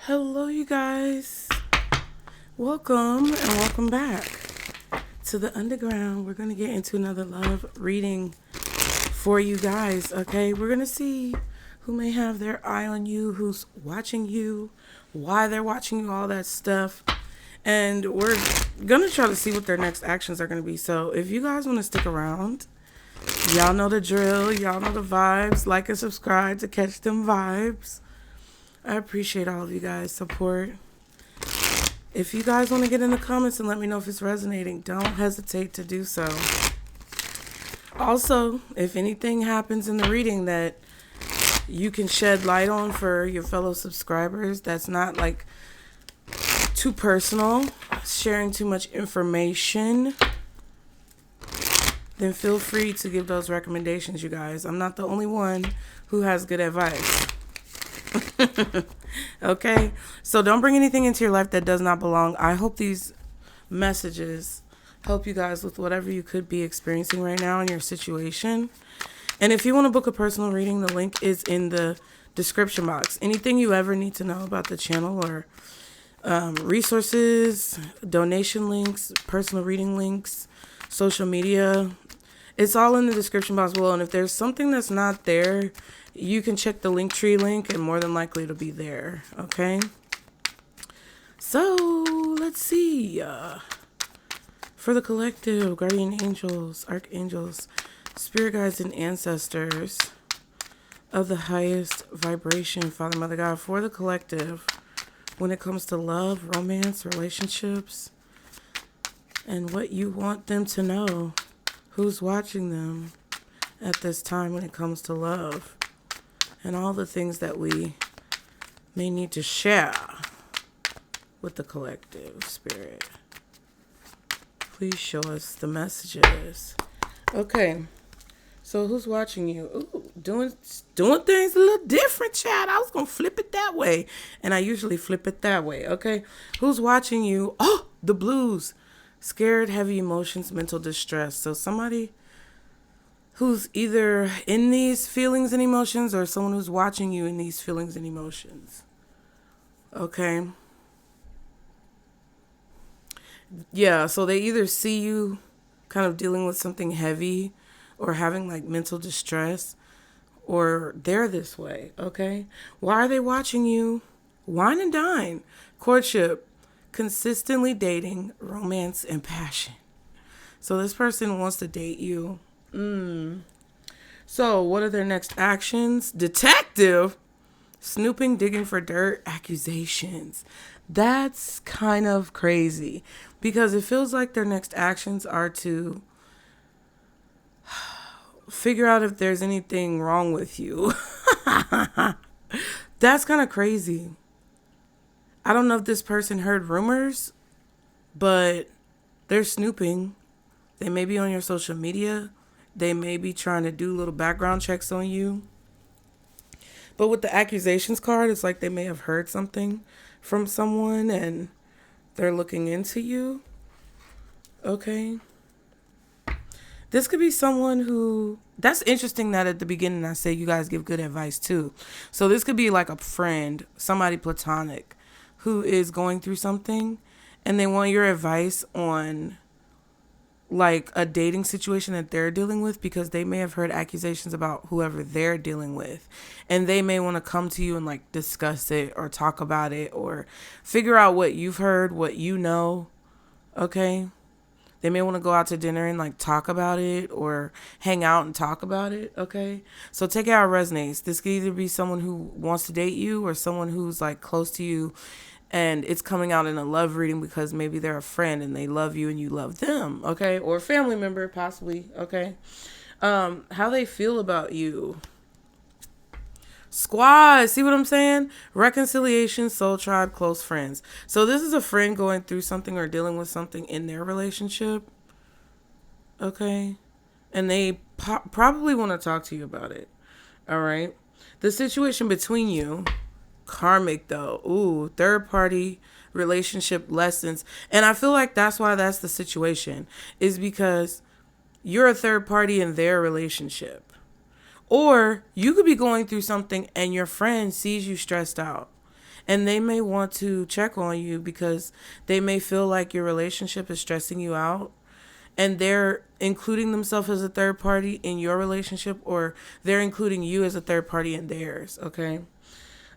Hello, you guys. Welcome and welcome back to the underground. We're going to get into another love reading for you guys, okay? We're going to see who may have their eye on you, who's watching you, why they're watching you, all that stuff. And we're going to try to see what their next actions are going to be. So if you guys want to stick around, y'all know the drill. Y'all know the vibes. Like and subscribe to catch them vibes. I appreciate all of you guys' support. If you guys want to get in the comments and let me know if it's resonating, don't hesitate to do so. Also, if anything happens in the reading that you can shed light on for your fellow subscribers, that's not like too personal, sharing too much information, then feel free to give those recommendations, you guys. I'm not the only one who has good advice. Okay, so don't bring anything into your life that does not belong. I hope these messages help you guys with whatever you could be experiencing right now in your situation. And if you want to book a personal reading, the link is in the description box. Anything you ever need to know about the channel or resources, donation links, personal reading links, social media, it's all in the description box below. And if there's something that's not there, you can check the Linktree link and more than likely it'll be there. Okay. So let's see. For the collective, guardian angels, archangels, spirit guides, and ancestors of the highest vibration, Father, Mother, God, for the collective, when it comes to love, romance, relationships, and what you want them to know, who's watching them at this time when it comes to love, and all the things that we may need to share with the collective spirit. Please show us the messages. Okay, so who's watching you? Ooh, doing things a little different, Chad. I was gonna flip it that way, and I usually flip it that way. Okay, who's watching you? Oh, the blues. Scared, heavy emotions, mental distress. So somebody who's either in these feelings and emotions or someone who's watching you in these feelings and emotions. Okay. Yeah, so they either see you kind of dealing with something heavy or having like mental distress, or they're this way, okay? Why are they watching you? Wine and dine, courtship, consistently dating, romance, and passion. So this person wants to date you. So what are their next actions? Detective, snooping, digging for dirt, accusations. That's kind of crazy because it feels like their next actions are to figure out if there's anything wrong with you. That's kind of crazy. I don't know if this person heard rumors, but they're snooping. They may be on your social media. They may be trying to do little background checks on you. But with the accusations card, it's like they may have heard something from someone and they're looking into you. Okay. This could be someone who... That's interesting that at the beginning I say you guys give good advice too. So this could be like a friend, somebody platonic, who is going through something and they want your advice on like a dating situation that they're dealing with because they may have heard accusations about whoever they're dealing with, and they may want to come to you and like discuss it or talk about it or figure out what you've heard, what you know. Okay. They may want to go out to dinner and like talk about it or hang out and talk about it. Okay. So take it how it resonates. This could either be someone who wants to date you or someone who's like close to you and it's coming out in a love reading because maybe they're a friend and they love you and you love them. Okay. Or a family member possibly. Okay. How they feel about you. Squad, see what I'm saying? Reconciliation, soul tribe, close friends. So this is a friend going through something or dealing with something in their relationship. Okay. And they probably want to talk to you about it. All right. The situation between you, karmic though. Ooh, third party relationship lessons. And I feel like that's why that's the situation, is because you're a third party in their relationship. Or you could be going through something and your friend sees you stressed out And they may want to check on you because they may feel like your relationship is stressing you out. And they're including themselves as a third party in your relationship, or they're including you as a third party in theirs, okay?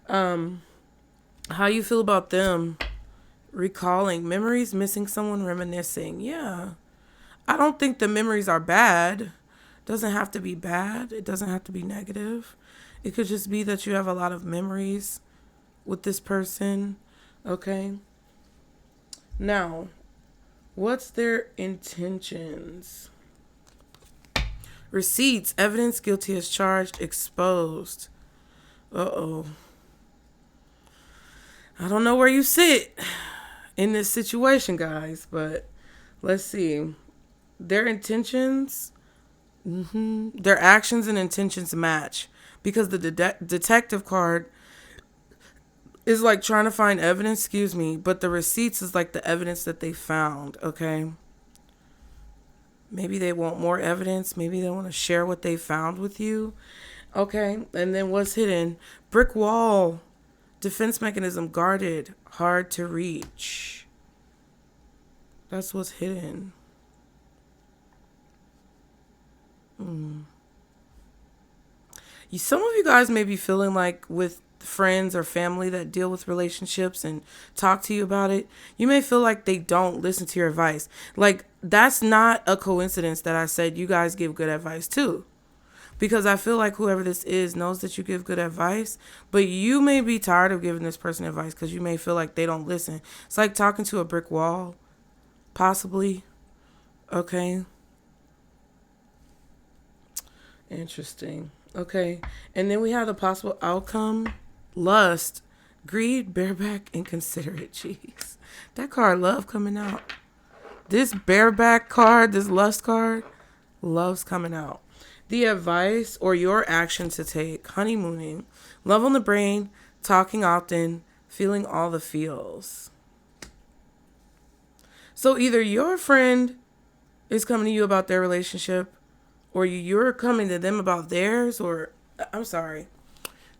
How you feel about them? Recalling memories, missing someone, reminiscing. Yeah. I don't think the memories are bad. It doesn't have to be bad. It doesn't have to be negative. It could just be that you have a lot of memories with this person, okay? Now, what's their intentions? Receipts, evidence, guilty as charged, exposed. Uh-oh. I don't know where you sit in this situation, guys, but let's see. Their intentions, their actions and intentions match, because the detective card is like trying to find evidence, but the receipts is like the evidence that they found, okay? Maybe they want more evidence. Maybe they want to share what they found with you, okay? And then what's hidden? Brick wall, defense mechanism, guarded, hard to reach. That's what's hidden. Some of you guys may be feeling like with friends or family that deal with relationships and talk to you about it, you may feel like they don't listen to your advice. Like, that's not a coincidence that I said you guys give good advice too. Because I feel like whoever this is knows that you give good advice, but you may be tired of giving this person advice because you may feel like they don't listen. It's like talking to a brick wall, possibly. Okay. Interesting. Okay. And then we have the possible outcome. Lust, greed, bareback, inconsiderate. Jeez. That card, love, coming out. This bareback card, this lust card, love's coming out. The advice or your action to take, honeymooning, love on the brain, talking often, feeling all the feels. So either your friend is coming to you about their relationship, or you're coming to them about theirs, or, I'm sorry,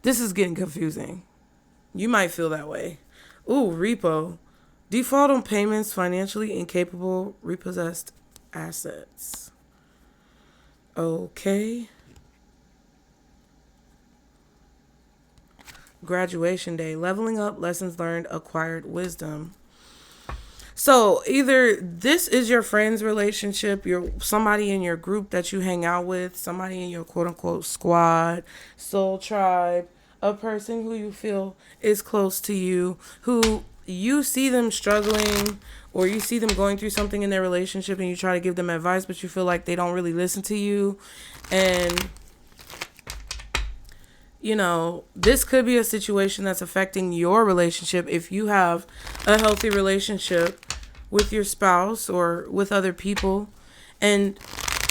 this is getting confusing. You might feel that way. Ooh, repo. Default on payments, financially incapable, repossessed assets. Okay. Graduation day, leveling up, lessons learned, acquired wisdom. So either this is your friend's relationship, you're somebody in your group that you hang out with, somebody in your quote unquote squad, soul tribe, a person who you feel is close to you, who you see them struggling, or you see them going through something in their relationship and you try to give them advice, but you feel like they don't really listen to you. And, you know, this could be a situation that's affecting your relationship if you have a healthy relationship with your spouse or with other people. And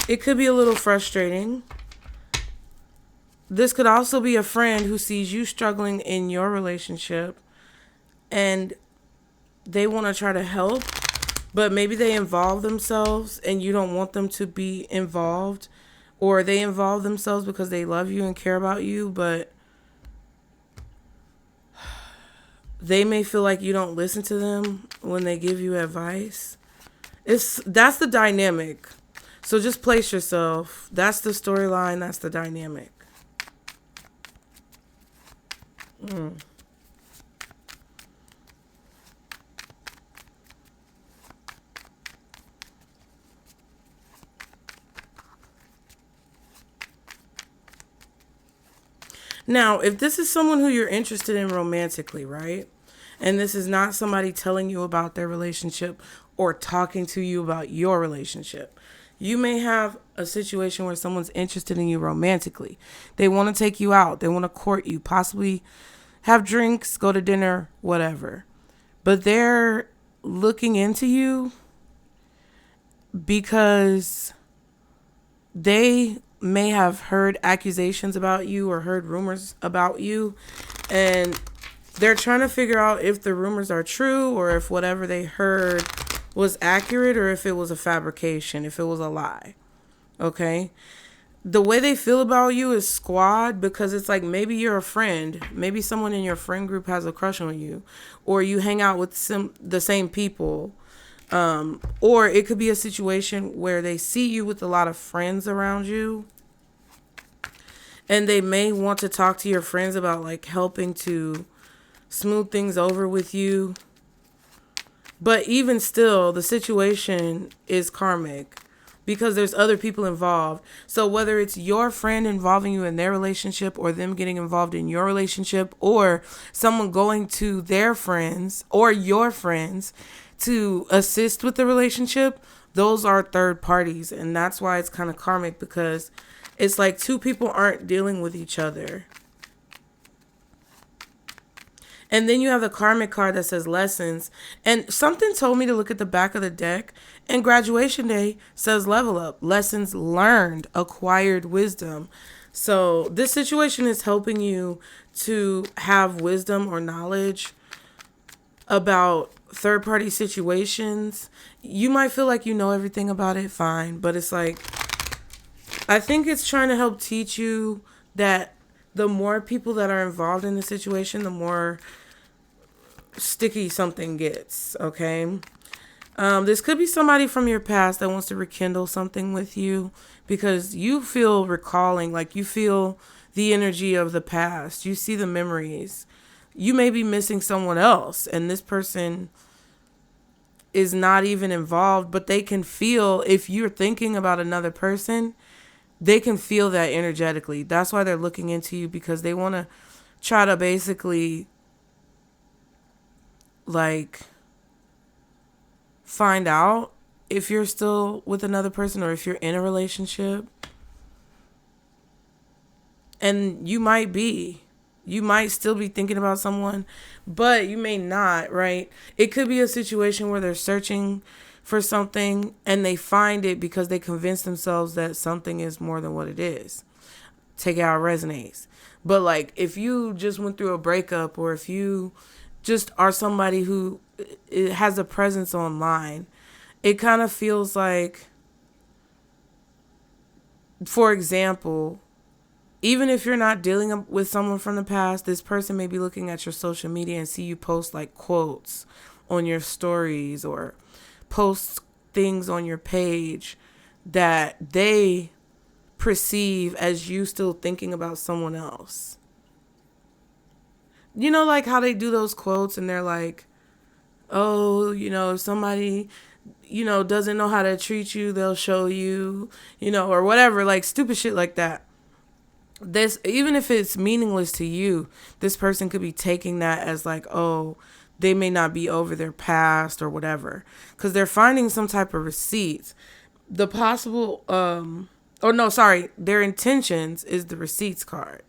it could be a little frustrating. This could also be a friend who sees you struggling in your relationship and they want to try to help, but maybe they involve themselves and you don't want them to be involved, or they involve themselves because they love you and care about you, but they may feel like you don't listen to them when they give you advice. That's the dynamic. So just place yourself. That's the storyline. That's the dynamic. Now, if this is someone who you're interested in romantically, right? And this is not somebody telling you about their relationship or talking to you about your relationship. You may have a situation where someone's interested in you romantically. They want to take you out. They want to court you, possibly have drinks, go to dinner, whatever. But they're looking into you because they may have heard accusations about you or heard rumors about you, and they're trying to figure out if the rumors are true or if whatever they heard was accurate or if it was a fabrication, if it was a lie. Okay? the way they feel about you is squad, because it's like maybe you're a friend, maybe someone in your friend group has a crush on you, or you hang out with the same people, or it could be a situation where they see you with a lot of friends around you, and they may want to talk to your friends about like helping to smooth things over with you. But even still, the situation is karmic because there's other people involved. So whether it's your friend involving you in their relationship, or them getting involved in your relationship, or someone going to their friends or your friends to assist with the relationship, those are third parties. And that's why it's kind of karmic, because it's like two people aren't dealing with each other. And then you have the karmic card that says lessons. And something told me to look at the back of the deck. And graduation day says level up. Lessons learned, acquired wisdom. So this situation is helping you to have wisdom or knowledge about third-party situations. You might feel like you know everything about it, fine. But it's like, I think it's trying to help teach you that the more people that are involved in the situation, the more sticky something gets, okay? This could be somebody from your past that wants to rekindle something with you, because you feel recalling, like you feel the energy of the past. You see the memories. You may be missing someone else, and this person is not even involved, but they can feel, if you're thinking about another person, they can feel that energetically. That's why they're looking into you, because they want to try to basically like find out if you're still with another person or if you're in a relationship. And you might still be thinking about someone, but you may not, right? It could be a situation where they're searching for something and they find it because they convince themselves that something is more than what it is. Take out resonates. But like, if you just went through a breakup, or if you just are somebody who has a presence online, it kind of feels like, for example, even if you're not dealing with someone from the past, this person may be looking at your social media and see you post like quotes on your stories, or post things on your page that they perceive as you still thinking about someone else. You know, like how they do those quotes and they're like, oh, if somebody, doesn't know how to treat you, they'll show you, or whatever, like stupid shit like that. This, even if it's meaningless to you, this person could be taking that as like, oh, they may not be over their past or whatever, because they're finding some type of receipts. The possible, their intentions is the receipts card.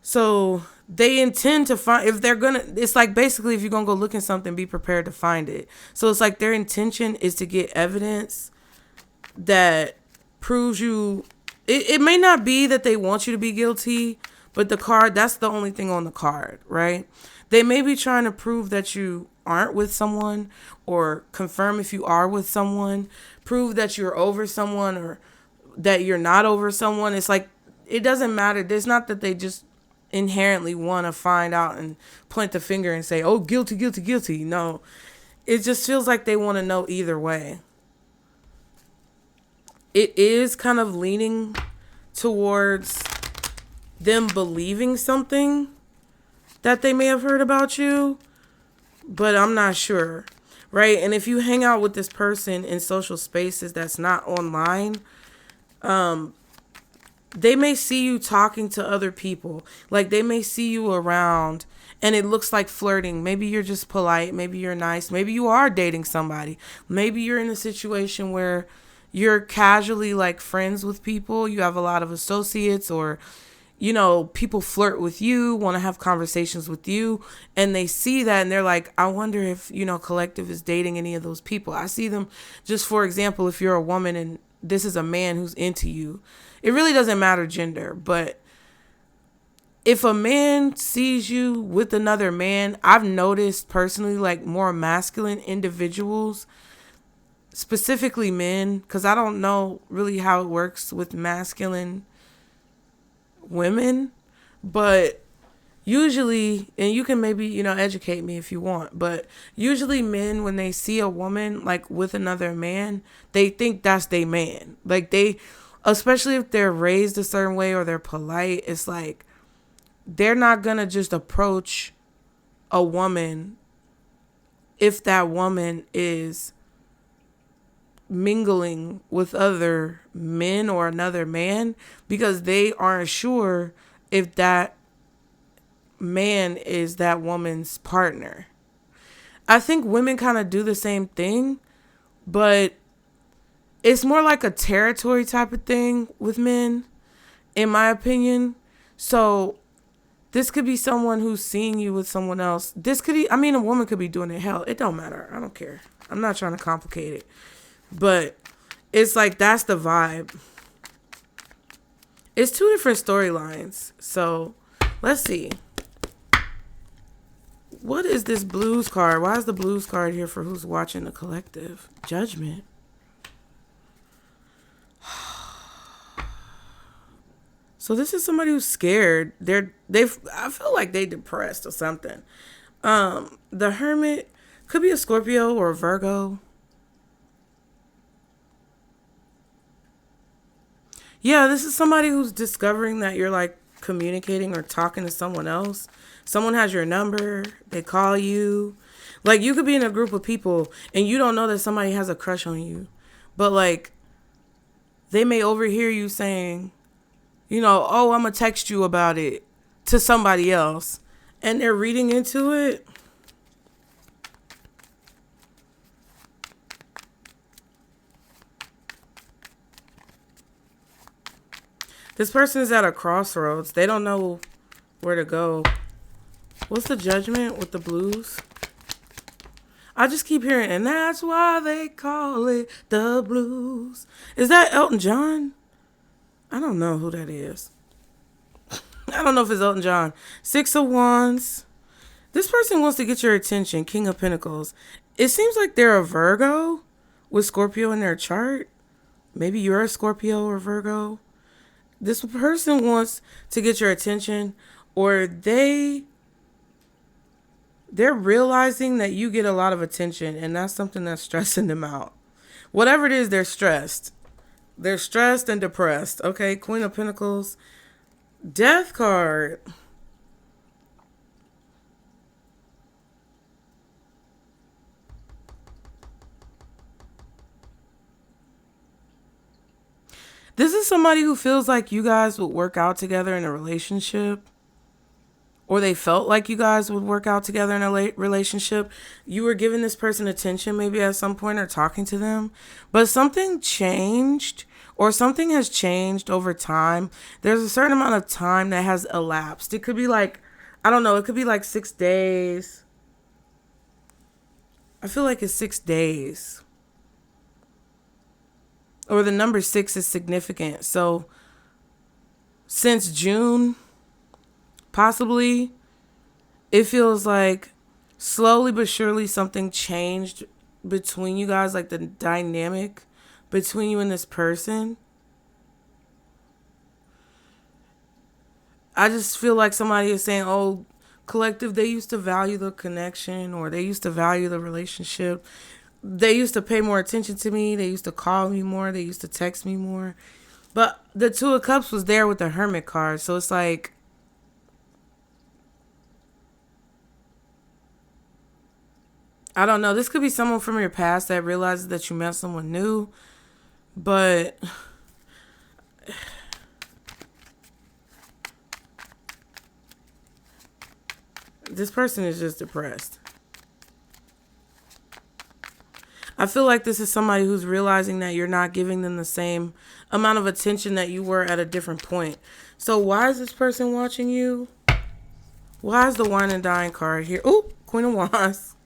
So they intend to find, if they're going to, it's like basically if you're going to go look at something, be prepared to find it. So it's like their intention is to get evidence that proves you, it may not be that they want you to be guilty, but the card, that's the only thing on the card, right? They may be trying to prove that you aren't with someone, or confirm if you are with someone, prove that you're over someone, or that you're not over someone. It's like, it doesn't matter. There's not that they just inherently want to find out and point the finger and say, oh, guilty, guilty, guilty. No, it just feels like they want to know either way. It is kind of leaning towards them believing something that they may have heard about you, but I'm not sure, right? And if you hang out with this person in social spaces that's not online, they may see you talking to other people. Like, they may see you around and it looks like flirting. Maybe you're just polite. Maybe you're nice. Maybe you are dating somebody. Maybe you're in a situation where you're casually like friends with people. You have a lot of associates, or, people flirt with you, want to have conversations with you, and they see that and they're like, I wonder if, Collective is dating any of those people. I see them, just for example, if you're a woman and this is a man who's into you, it really doesn't matter gender, but if a man sees you with another man, I've noticed personally, like more masculine individuals, specifically men, because I don't know really how it works with masculine women, but usually, and you can maybe, educate me if you want, but usually men, when they see a woman like with another man, they think that's their man. Like especially if they're raised a certain way or they're polite, it's like they're not gonna just approach a woman if that woman is mingling with other men or another man, because they aren't sure if that man is that woman's partner. I think women kind of do the same thing, but it's more like a territory type of thing with men, in my opinion. So this could be someone who's seeing you with someone else. This could be, a woman could be doing it. Hell, it don't matter. I don't care. I'm not trying to complicate it. But it's like, that's the vibe. It's two different storylines. So let's see. What is this blues card? Why is the blues card here for who's watching the collective? Judgment. So this is somebody who's scared. I feel like they depressed or something. The Hermit could be a Scorpio or a Virgo. Yeah, this is somebody who's discovering that you're like communicating or talking to someone else. Someone has your number. They call you. Like, you could be in a group of people and you don't know that somebody has a crush on you. But like, they may overhear you saying, oh, I'm going to text you about it to somebody else. And they're reading into it. This person is at a crossroads. They don't know where to go. What's the Judgment with the blues? I just keep hearing, and that's why they call it the blues. Is that Elton John? I don't know who that is. I don't know if it's Elton John. 6 of Wands. This person wants to get your attention. King of Pentacles. It seems like they're a Virgo with Scorpio in their chart. Maybe you're a Scorpio or Virgo. This person wants to get your attention, or they're realizing that you get a lot of attention, and that's something that's stressing them out. Whatever it is, they're stressed. They're stressed and depressed. Okay, Queen of Pentacles. Death card. This is somebody who feels like you guys would work out together in a relationship, or they felt like you guys would work out together in a relationship. You were giving this person attention maybe at some point or talking to them, but something changed, or something has changed over time. There's a certain amount of time that has elapsed. It could be like, I don't know, it could be like 6 days. I feel like it's 6 days. Or the number 6 is significant. So since June, possibly, it feels like slowly but surely something changed between you guys, like the dynamic between you and this person. I just feel like somebody is saying, oh, collective, they used to value the connection, or they used to value the relationship. They used to pay more attention to me. They used to call me more. They used to text me more. But the Two of Cups was there with the Hermit card. So it's like, I don't know. This could be someone from your past that realizes that you met someone new. But this person is just depressed. I feel like this is somebody who's realizing that you're not giving them the same amount of attention that you were at a different point. So why is this person watching you? Why is the Wine and Dine card here? Oh, Queen of Wands.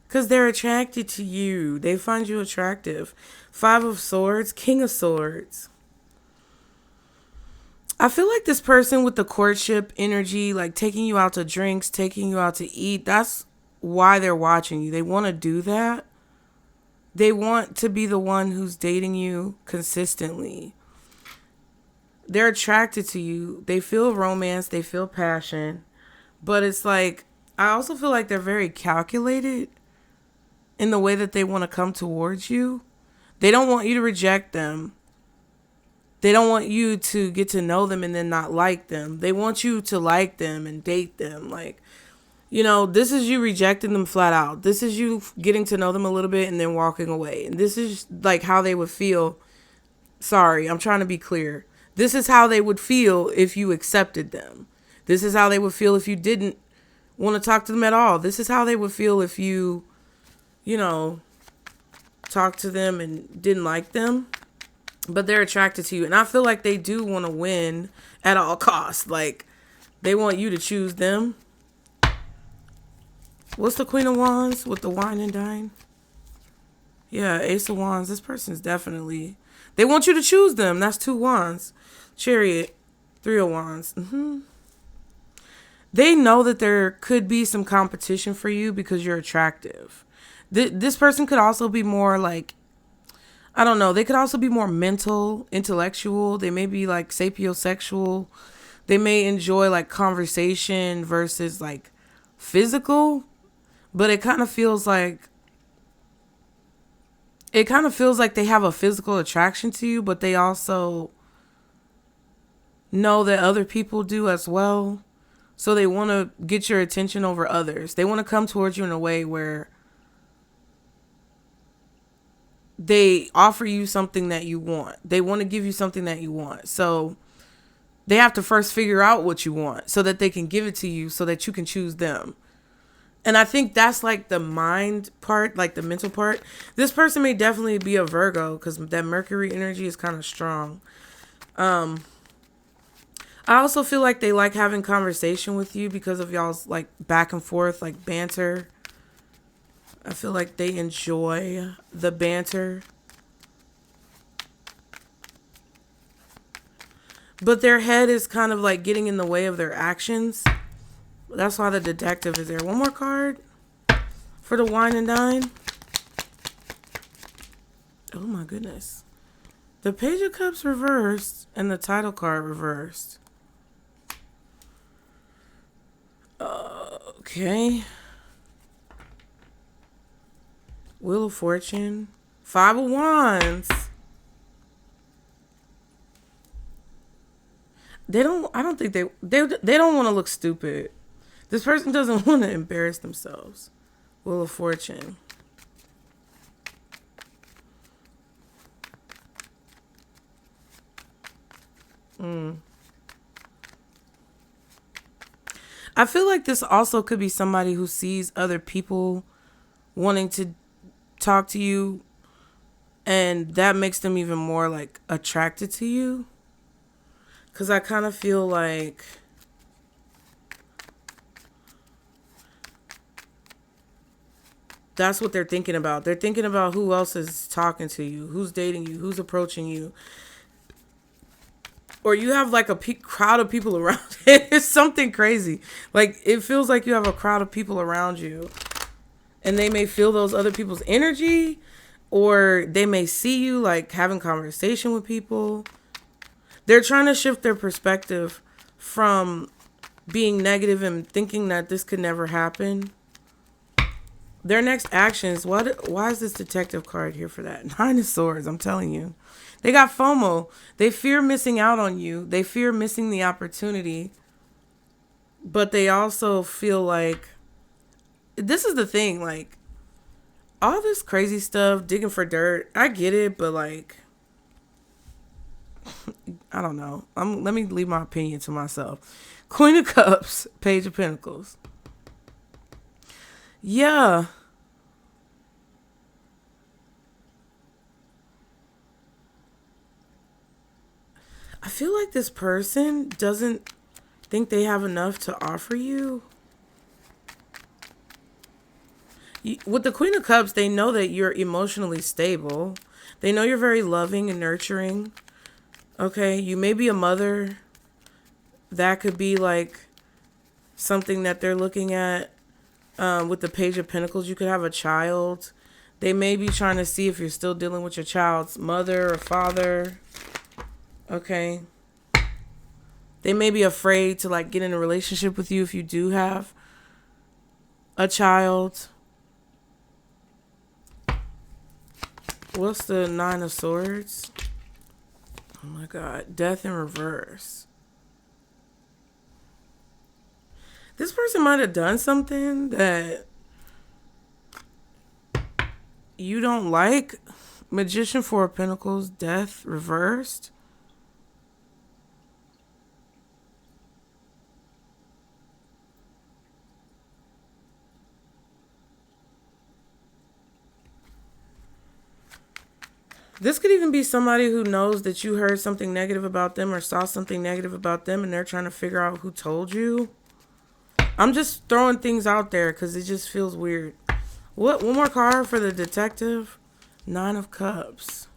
Because they're attracted to you. They find you attractive. 5 of Swords, King of Swords. I feel like this person with the courtship energy, like taking you out to drinks, taking you out to eat, that's why they're watching you. They want to do that. They want to be the one who's dating you consistently. They're attracted to you. They feel romance. They feel passion. But it's like, I also feel like they're very calculated in the way that they want to come towards you. They don't want you to reject them. They don't want you to get to know them and then not like them. They want you to like them and date them. Like, you know, this is you rejecting them flat out. This is you getting to know them a little bit and then walking away. And this is like how they would feel. Sorry, I'm trying to be clear. This is how they would feel if you accepted them. This is how they would feel if you didn't want to talk to them at all. This is how they would feel if you, you know, talked to them and didn't like them. But they're attracted to you. And I feel like they do want to win at all costs. Like, they want you to choose them. What's the Queen of Wands with the wine and dine? Yeah, Ace of Wands. This person's definitely... They want you to choose them. That's 2 wands. Chariot. 3 of Wands. They know that there could be some competition for you because you're attractive. This person could also be more like... I don't know. They could also be more mental, intellectual. They may be like sapiosexual. They may enjoy like conversation versus like physical. But it kind of feels like they have a physical attraction to you, but they also know that other people do as well. So they want to get your attention over others. They want to come towards you in a way where they offer you something that you want. They want to give you something that you want. So they have to first figure out what you want so that they can give it to you so that you can choose them. And I think that's like the mind part, like the mental part. This person may definitely be a Virgo because that Mercury energy is kind of strong. I also feel like they like having conversation with you because of y'all's like back and forth, like banter. I feel like they enjoy the banter. But their head is kind of like getting in the way of their actions. That's why the detective is there. One more card for the wine and dine. Oh my goodness. The Page of Cups reversed and the title card reversed. Okay. Wheel of Fortune. 5 of Wands. I don't think they don't want to look stupid. This person doesn't want to embarrass themselves. Wheel of Fortune. I feel like this also could be somebody who sees other people wanting to talk to you, and that makes them even more like attracted to you. Because I kind of feel like that's what they're thinking about. They're thinking about who else is talking to you, who's dating you, who's approaching you. Or you have like a crowd of people around. It's something crazy. Like, it feels like you have a crowd of people around you. And they may feel those other people's energy. Or they may see you like having conversation with people. They're trying to shift their perspective from being negative and thinking that this could never happen. Their next actions. Why is this detective card here for that? 9 of Swords, I'm telling you. They got FOMO. They fear missing out on you. They fear missing the opportunity. But they also feel like, this is the thing, like, all this crazy stuff, digging for dirt, I get it, but like, I don't know. Let me leave my opinion to myself. Queen of Cups, Page of Pentacles. Yeah. I feel like this person doesn't think they have enough to offer you. With the Queen of Cups, they know that you're emotionally stable. They know you're very loving and nurturing. Okay, you may be a mother. That could be like something that they're looking at. With the Page of Pentacles, you could have a child. They may be trying to see if you're still dealing with your child's mother or father. Okay. They may be afraid to like get in a relationship with you if you do have a child. What's the Nine of Swords? Oh my God. Death in reverse. This person might have done something that you don't like. Magician, Four of Pentacles, Death reversed. This could even be somebody who knows that you heard something negative about them or saw something negative about them and they're trying to figure out who told you. I'm just throwing things out there because it just feels weird. What? One more card for the detective. Nine of Cups.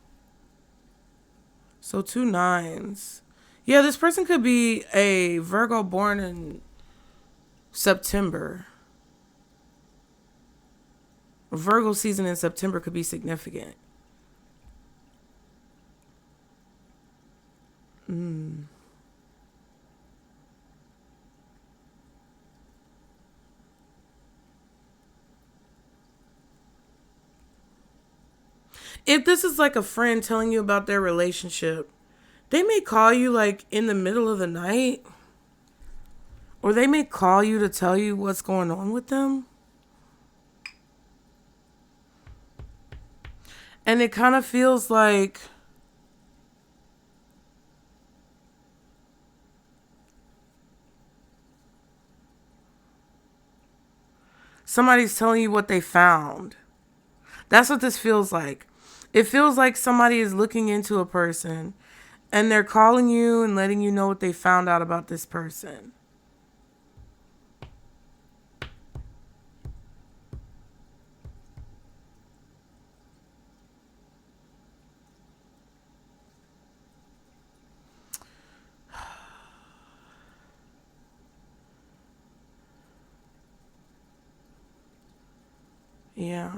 So 2 9s. Yeah, this person could be a Virgo born in September. Virgo season in September could be significant. If this is like a friend telling you about their relationship, they may call you like in the middle of the night. Or they may call you to tell you what's going on with them. And it kind of feels like somebody's telling you what they found. That's what this feels like. It feels like somebody is looking into a person and they're calling you and letting you know what they found out about this person. Yeah.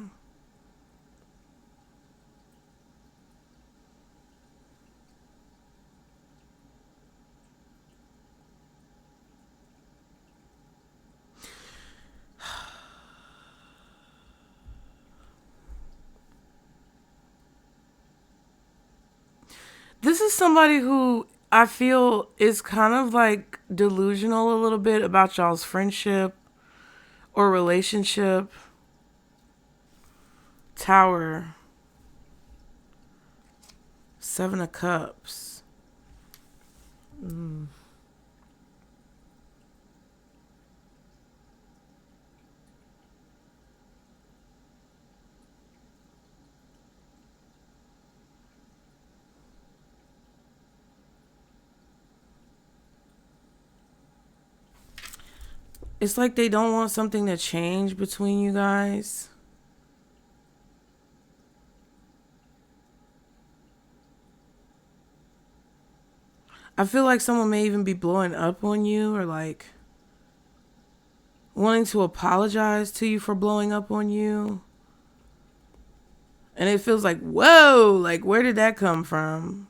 This is somebody who I feel is kind of like delusional a little bit about y'all's friendship or relationship. Tower. 7 of Cups. It's like they don't want something to change between you guys. I feel like someone may even be blowing up on you or like wanting to apologize to you for blowing up on you. And it feels like, whoa, like where did that come from?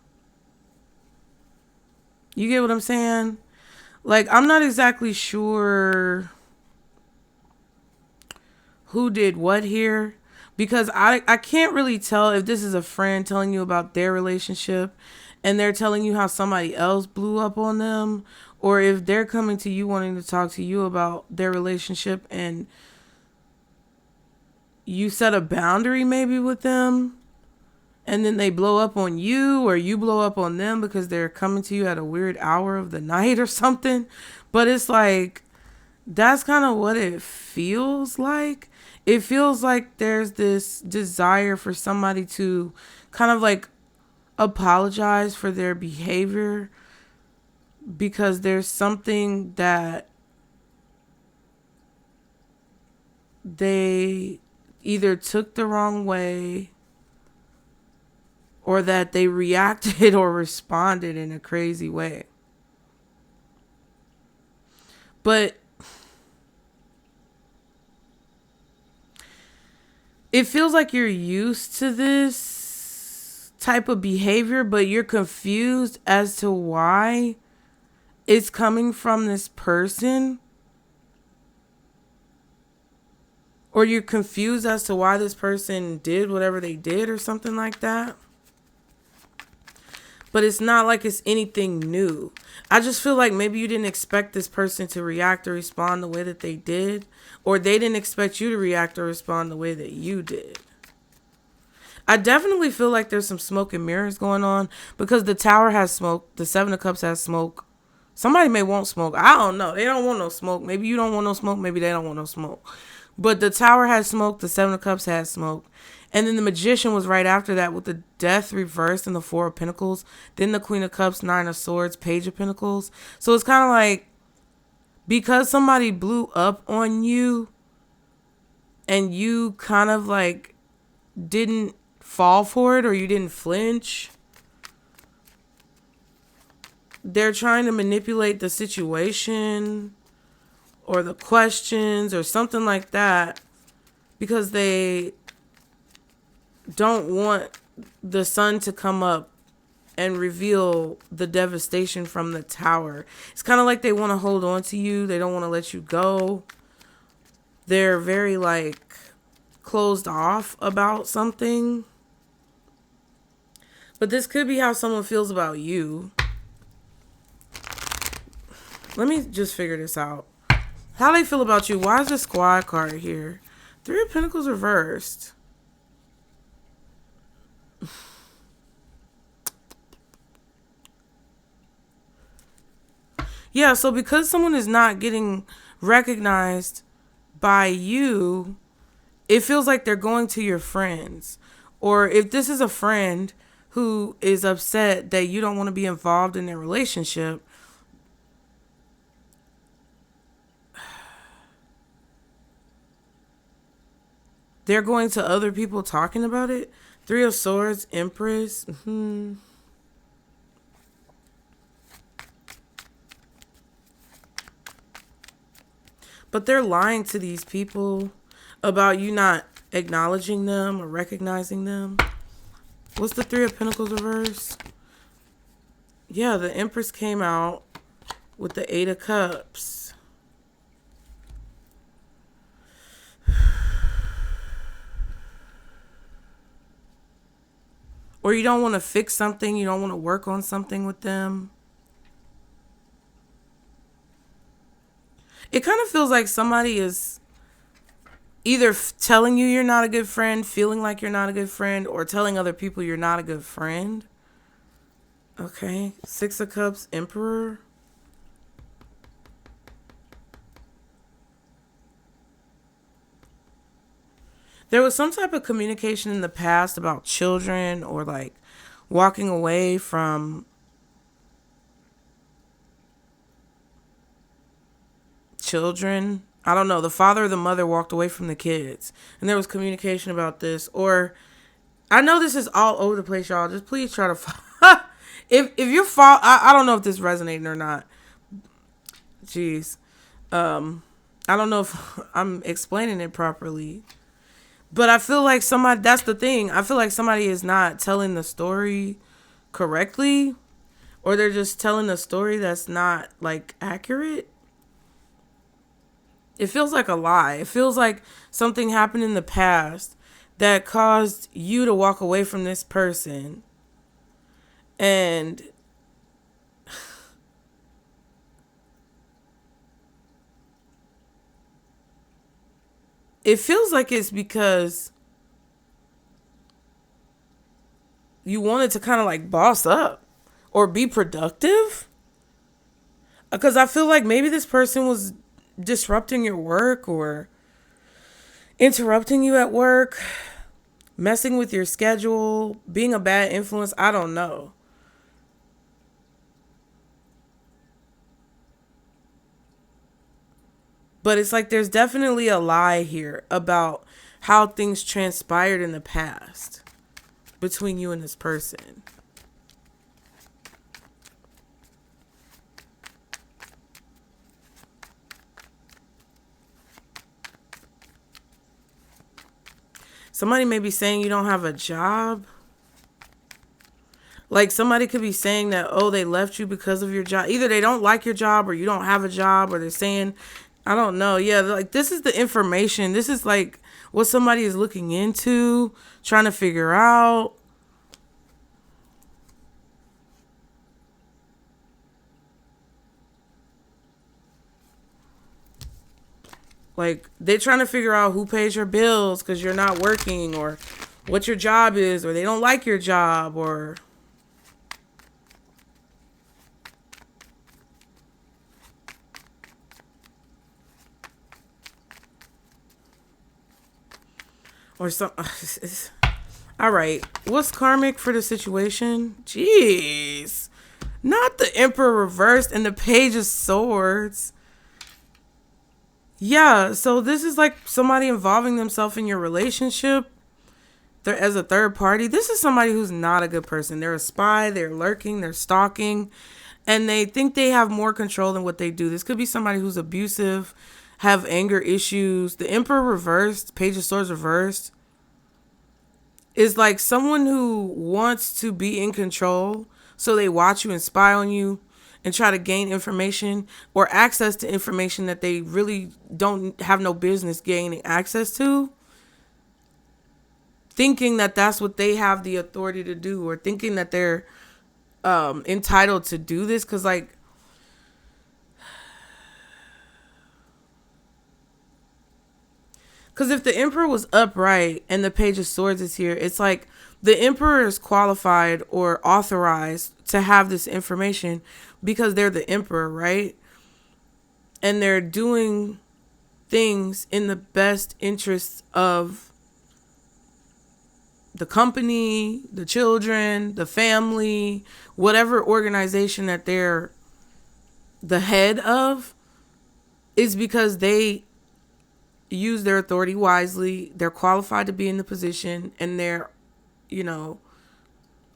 You get what I'm saying? Like, I'm not exactly sure who did what here because I can't really tell if this is a friend telling you about their relationship and they're telling you how somebody else blew up on them, or if they're coming to you wanting to talk to you about their relationship and you set a boundary maybe with them and then they blow up on you or you blow up on them because they're coming to you at a weird hour of the night or something. But it's like, that's kind of what it feels like. It feels like there's this desire for somebody to kind of like apologize for their behavior because there's something that they either took the wrong way or that they reacted or responded in a crazy way. But it feels like you're used to this type of behavior, but you're confused as to why it's coming from this person. Or you're confused as to why this person did whatever they did or something like that. But it's not like it's anything new. I just feel like maybe you didn't expect this person to react or respond the way that they did. Or they didn't expect you to react or respond the way that you did. I definitely feel like there's some smoke and mirrors going on. Because the Tower has smoke. The Seven of Cups has smoke. Somebody may want smoke. I don't know. They don't want no smoke. Maybe you don't want no smoke. Maybe they don't want no smoke. But the Tower has smoke. The Seven of Cups has smoke. And then the Magician was right after that with the Death reversed and the Four of Pentacles. Then the Queen of Cups, Nine of Swords, Page of Pentacles. So it's kind of like, because somebody blew up on you and you kind of like didn't fall for it or you didn't flinch, they're trying to manipulate the situation or the questions or something like that because they don't want the sun to come up and reveal the devastation from the Tower. It's kind of like they want to hold on to you. They don't want to let you go. They're very like closed off about something. But this could be how someone feels about you. Let me just figure this out. How they feel about you. Why is the Squad card here? Three of Pentacles reversed. Yeah, so because someone is not getting recognized by you, it feels like they're going to your friends. Or if this is a friend who is upset that you don't want to be involved in their relationship, they're going to other people talking about it. Three of Swords, Empress. But they're lying to these people about you not acknowledging them or recognizing them. What's the Three of Pentacles reverse? Yeah, the Empress came out with the Eight of Cups. Or you don't want to fix something. You don't want to work on something with them. It kind of feels like somebody is either telling you you're not a good friend, feeling like you're not a good friend, or telling other people you're not a good friend. Okay. Six of Cups, Emperor. There was some type of communication in the past about children or like walking away from children. I don't know. The father or the mother walked away from the kids. And there was communication about this. Or, I know this is all over the place, y'all. Just please try to... if you're... I don't know if this resonating or not. Jeez. I don't know if I'm explaining it properly. But I feel like somebody... That's the thing. I feel like somebody is not telling the story correctly. Or they're just telling a story that's not, like, accurate. It feels like a lie. It feels like something happened in the past that caused you to walk away from this person. And it feels like it's because you wanted to kind of like boss up or be productive. Because I feel like maybe this person was disrupting your work or interrupting you at work, messing with your schedule, being a bad influence. I don't know. But it's like there's definitely a lie here about how things transpired in the past between you and this person. Somebody may be saying you don't have a job. Like somebody could be saying that, oh, they left you because of your job. Either they don't like your job or you don't have a job, or they're saying, I don't know. Yeah, like this is the information. This is like what somebody is looking into, trying to figure out. Like they're trying to figure out who pays your bills because you're not working, or what your job is, or they don't like your job, or some. All right, what's karmic for the situation? Jeez, not the Emperor reversed and the Page of Swords. Yeah, so this is like somebody involving themselves in your relationship. They're as a third party. This is somebody who's not a good person. They're a spy. They're lurking. They're stalking, and they think they have more control than what they do. This could be somebody who's abusive, have anger issues. The Emperor reversed, Page of Swords reversed, is like someone who wants to be in control. So they watch you and spy on you and try to gain information or access to information that they really don't have no business gaining access to, thinking that that's what they have the authority to do, or thinking that they're entitled to do this. Because like, because if the Emperor was upright and the Page of Swords is here, it's like the Emperor is qualified or authorized to have this information because they're the Emperor, right? And they're doing things in the best interests of the company, the children, the family, whatever organization that they're the head of, is because they use their authority wisely. They're qualified to be in the position, and they're,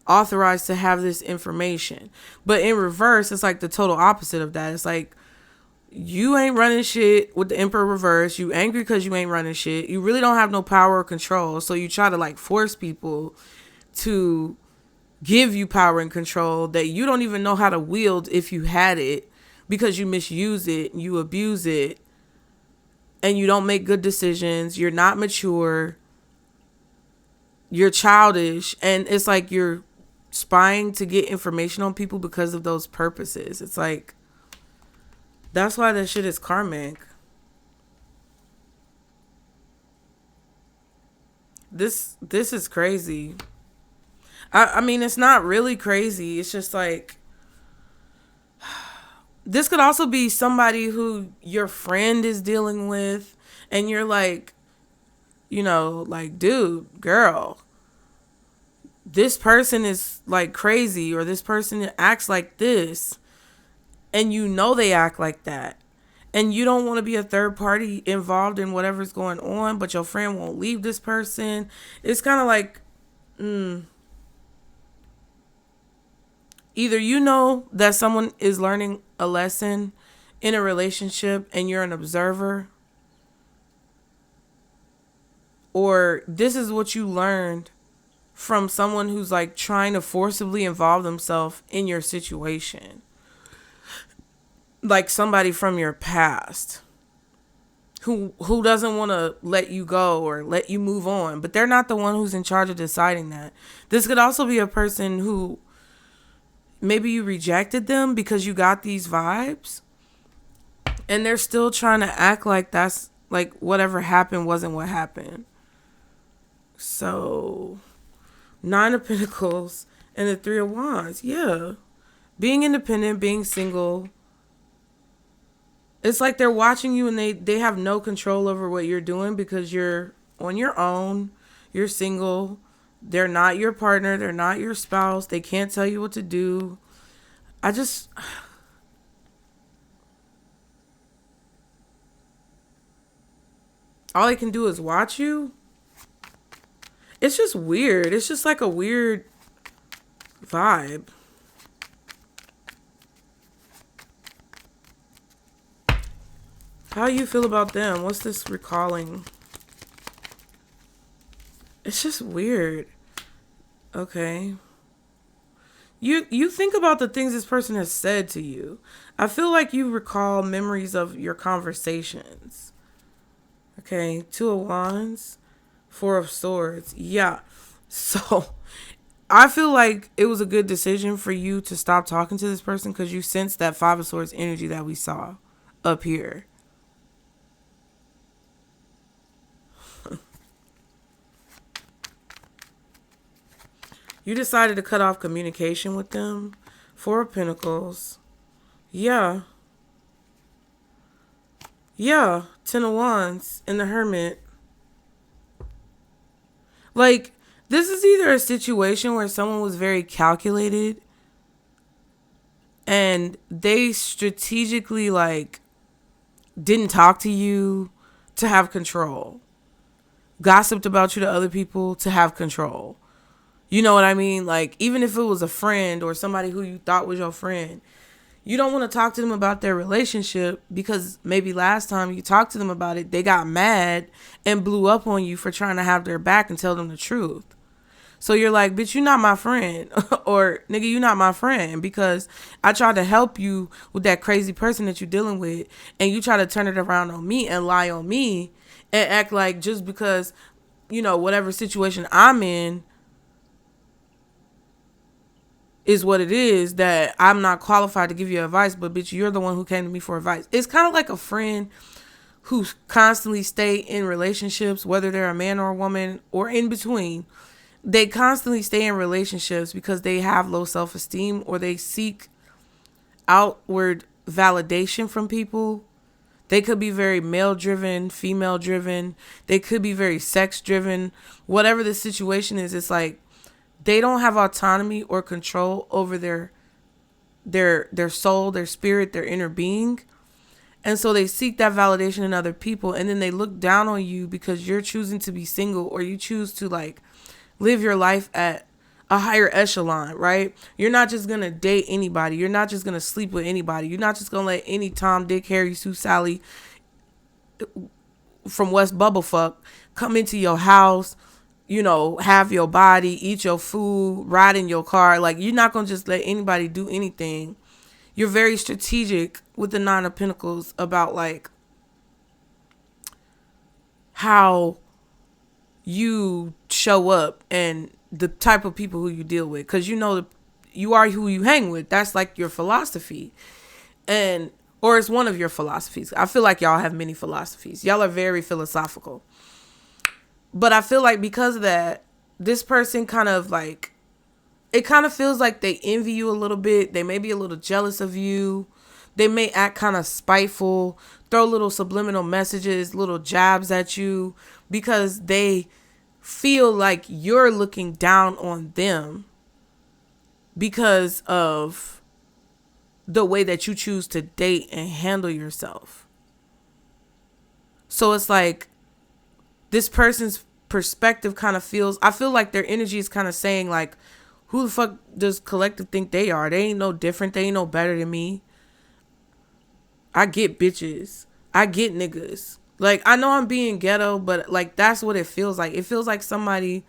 authorized to have this information. But in reverse, it's like the total opposite of that. It's like, you ain't running shit with the Emperor reverse. You angry because you ain't running shit. You really don't have no power or control. So you try to like force people to give you power and control that you don't even know how to wield if you had it, because you misuse it, you abuse it, and you don't make good decisions. You're not mature. You're childish. And it's like you're spying to get information on people because of those purposes. It's like, that's why that shit is karmic. This is crazy. I mean, it's not really crazy. It's just like, this could also be somebody who your friend is dealing with, and you're like, like, dude, girl, this person is like crazy, or this person acts like this, and they act like that, and you don't want to be a third party involved in whatever's going on, but your friend won't leave this person. It's kind of like, either that someone is learning a lesson in a relationship and you're an observer, or this is what you learned from someone who's like trying to forcibly involve themselves in your situation. Like somebody from your past who doesn't want to let you go or let you move on, but they're not the one who's in charge of deciding that. This could also be a person who maybe you rejected them because you got these vibes, and they're still trying to act like that's like whatever happened wasn't what happened. So 9 of Pentacles and the 3 of Wands. Yeah. Being independent, being single. It's like they're watching you and they have no control over what you're doing because you're on your own. You're single. They're not your partner. They're not your spouse. They can't tell you what to do. All they can do is watch you. It's just weird. It's just like a weird vibe. How you feel about them? What's this recalling? It's just weird. Okay. You think about the things this person has said to you. I feel like you recall memories of your conversations. Okay, Two of Wands, Four of Swords. Yeah. So I feel like it was a good decision for you to stop talking to this person because you sensed that Five of Swords energy that we saw up here. You decided to cut off communication with them. Four of Pentacles. Yeah. Yeah. Ten of Wands and the Hermit. Like, this is either a situation where someone was very calculated and they strategically, like, didn't talk to you to have control. Gossiped about you to other people to have control. You know what I mean? Like, even if it was a friend or somebody who you thought was your friend, you don't want to talk to them about their relationship because maybe last time you talked to them about it, they got mad and blew up on you for trying to have their back and tell them the truth. So you're like, bitch, you're not my friend. Or, nigga, you're not my friend because I tried to help you with that crazy person that you're dealing with. And you try to turn it around on me and lie on me and act like just because, you know, whatever situation I'm in is what it is, that I'm not qualified to give you advice. But, bitch, you're the one who came to me for advice. It's kind of like a friend who constantly stay in relationships, whether they're a man or a woman or in between. They constantly stay in relationships because they have low self-esteem or they seek outward validation from people. They could be very male-driven, female-driven. They could be very sex-driven. Whatever the situation is, it's like they don't have autonomy or control over their soul, their spirit, their inner being. And so they seek that validation in other people. And then they look down on you because you're choosing to be single or you choose to, like, live your life at a higher echelon, right? You're not just going to date anybody. You're not just going to sleep with anybody. You're not just going to let any Tom, Dick, Harry, Sue, Sally from West Bubblefuck come into your house, you know, have your body, eat your food, ride in your car. Like, you're not going to just let anybody do anything. You're very strategic with the Nine of Pentacles about, like, how you show up and the type of people who you deal with, because you know you are who you hang with. That's like your philosophy, and or it's one of your philosophies. I feel like y'all have many philosophies. Y'all are very philosophical, but I feel like because of that, this person kind of like, it kind of feels like they envy you a little bit. They may be a little jealous of you. They may act kind of spiteful, throw little subliminal messages, little jabs at you because they feel like you're looking down on them because of the way that you choose to date and handle yourself. So it's like this person's perspective kind of feels, I feel like their energy is kind of saying like, who the fuck does collective think they are? They ain't no different. They ain't no better than me. I get bitches. I get niggas. Like, I know I'm being ghetto, but like, that's what it feels like. It feels like somebody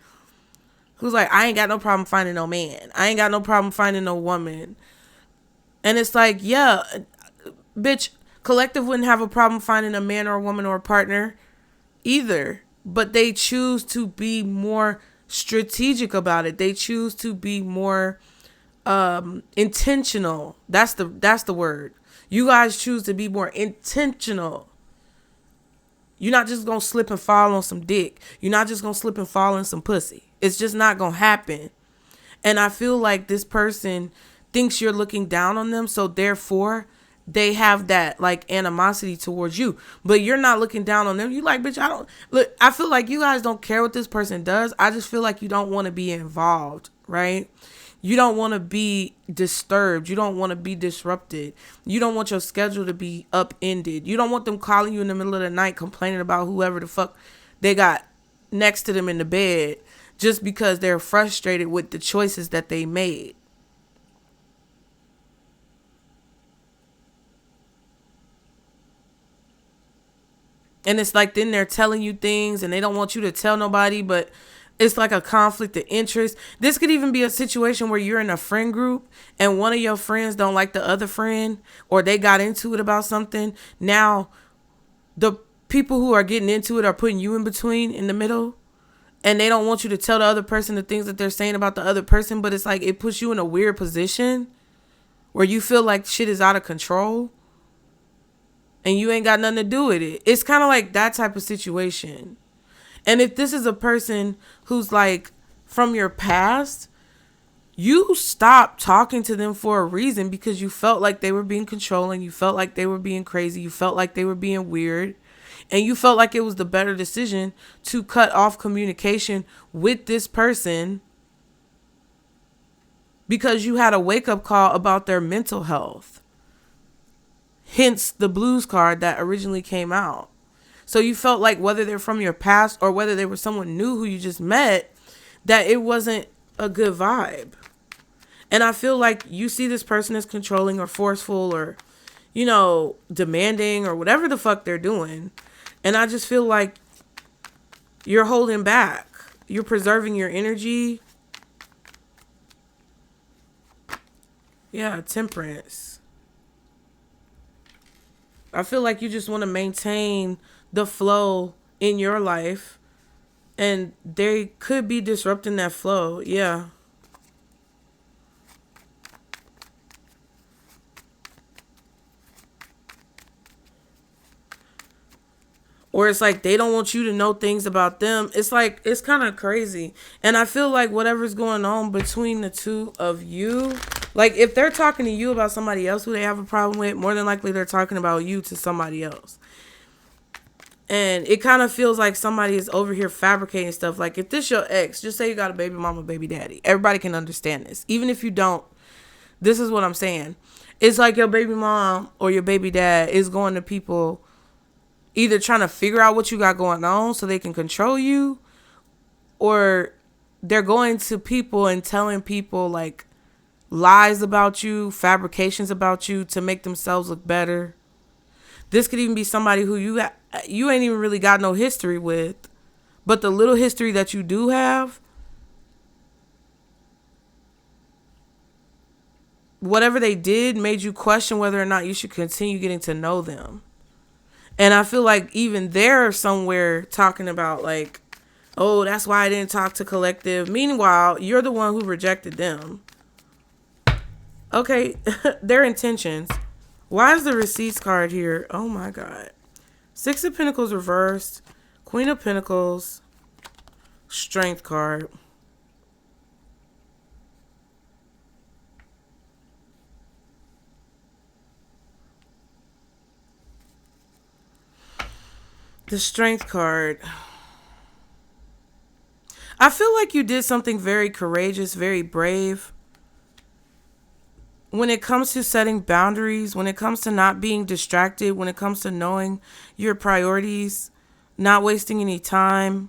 who's like, I ain't got no problem finding no man. I ain't got no problem finding no woman. And it's like, yeah, bitch, collective wouldn't have a problem finding a man or a woman or a partner either. But they choose to be more strategic about it. They choose to be more intentional. That's the word. You guys choose to be more intentional. You're not just gonna slip and fall on some dick. You're not just gonna slip and fall on some pussy. It's just not gonna happen. And I feel like this person thinks you're looking down on them, so therefore they have that like animosity towards you. But you're not looking down on them. You like, bitch, I don't look. I feel like you guys don't care what this person does. I just feel like you don't want to be involved, right? You don't want to be disturbed. You don't want to be disrupted. You don't want your schedule to be upended. You don't want them calling you in the middle of the night complaining about whoever the fuck they got next to them in the bed just because they're frustrated with the choices that they made. And it's like then they're telling you things and they don't want you to tell nobody, but It's like a conflict of interest. This could even be a situation where you're in a friend group and one of your friends don't like the other friend, or they got into it about something. Now, the people who are getting into it are putting you in between, in the middle, and they don't want you to tell the other person the things that they're saying about the other person, but it's like it puts you in a weird position where you feel like shit is out of control and you ain't got nothing to do with it. It's kind of like that type of situation. And if this is a person who's like from your past, you stopped talking to them for a reason because you felt like they were being controlling. You felt like they were being crazy. You felt like they were being weird. And you felt like it was the better decision to cut off communication with this person because you had a wake-up call about their mental health. Hence the blues card that originally came out. So you felt like whether they're from your past or whether they were someone new who you just met, that it wasn't a good vibe. And I feel like you see this person as controlling or forceful or, you know, demanding or whatever the fuck they're doing. And I just feel like you're holding back. You're preserving your energy. Yeah, temperance. I feel like you just want to maintain the flow in your life, and they could be disrupting that flow. Yeah. Or it's like they don't want you to know things about them. It's like, it's kind of crazy. And I feel like whatever's going on between the two of you, like if they're talking to you about somebody else who they have a problem with, more than likely they're talking about you to somebody else. And it kind of feels like somebody is over here fabricating stuff. Like if this your ex, just say you got a baby mama, baby daddy. Everybody can understand this. Even if you don't, this is what I'm saying. It's like your baby mom or your baby dad is going to people either trying to figure out what you got going on so they can control you, or they're going to people and telling people like lies about you, fabrications about you to make themselves look better. This could even be somebody who you ain't even really got no history with, but the little history that you do have, whatever they did made you question whether or not you should continue getting to know them. And I feel like even they're somewhere talking about like, oh, that's why I didn't talk to Collective. Meanwhile, you're the one who rejected them. Okay, their intentions. Why is the receipts card here? Oh my God. Six of Pentacles reversed. Queen of Pentacles. Strength card. The Strength card. I feel like you did something very courageous, very brave. When it comes to setting boundaries, when it comes to not being distracted, when it comes to knowing your priorities, not wasting any time.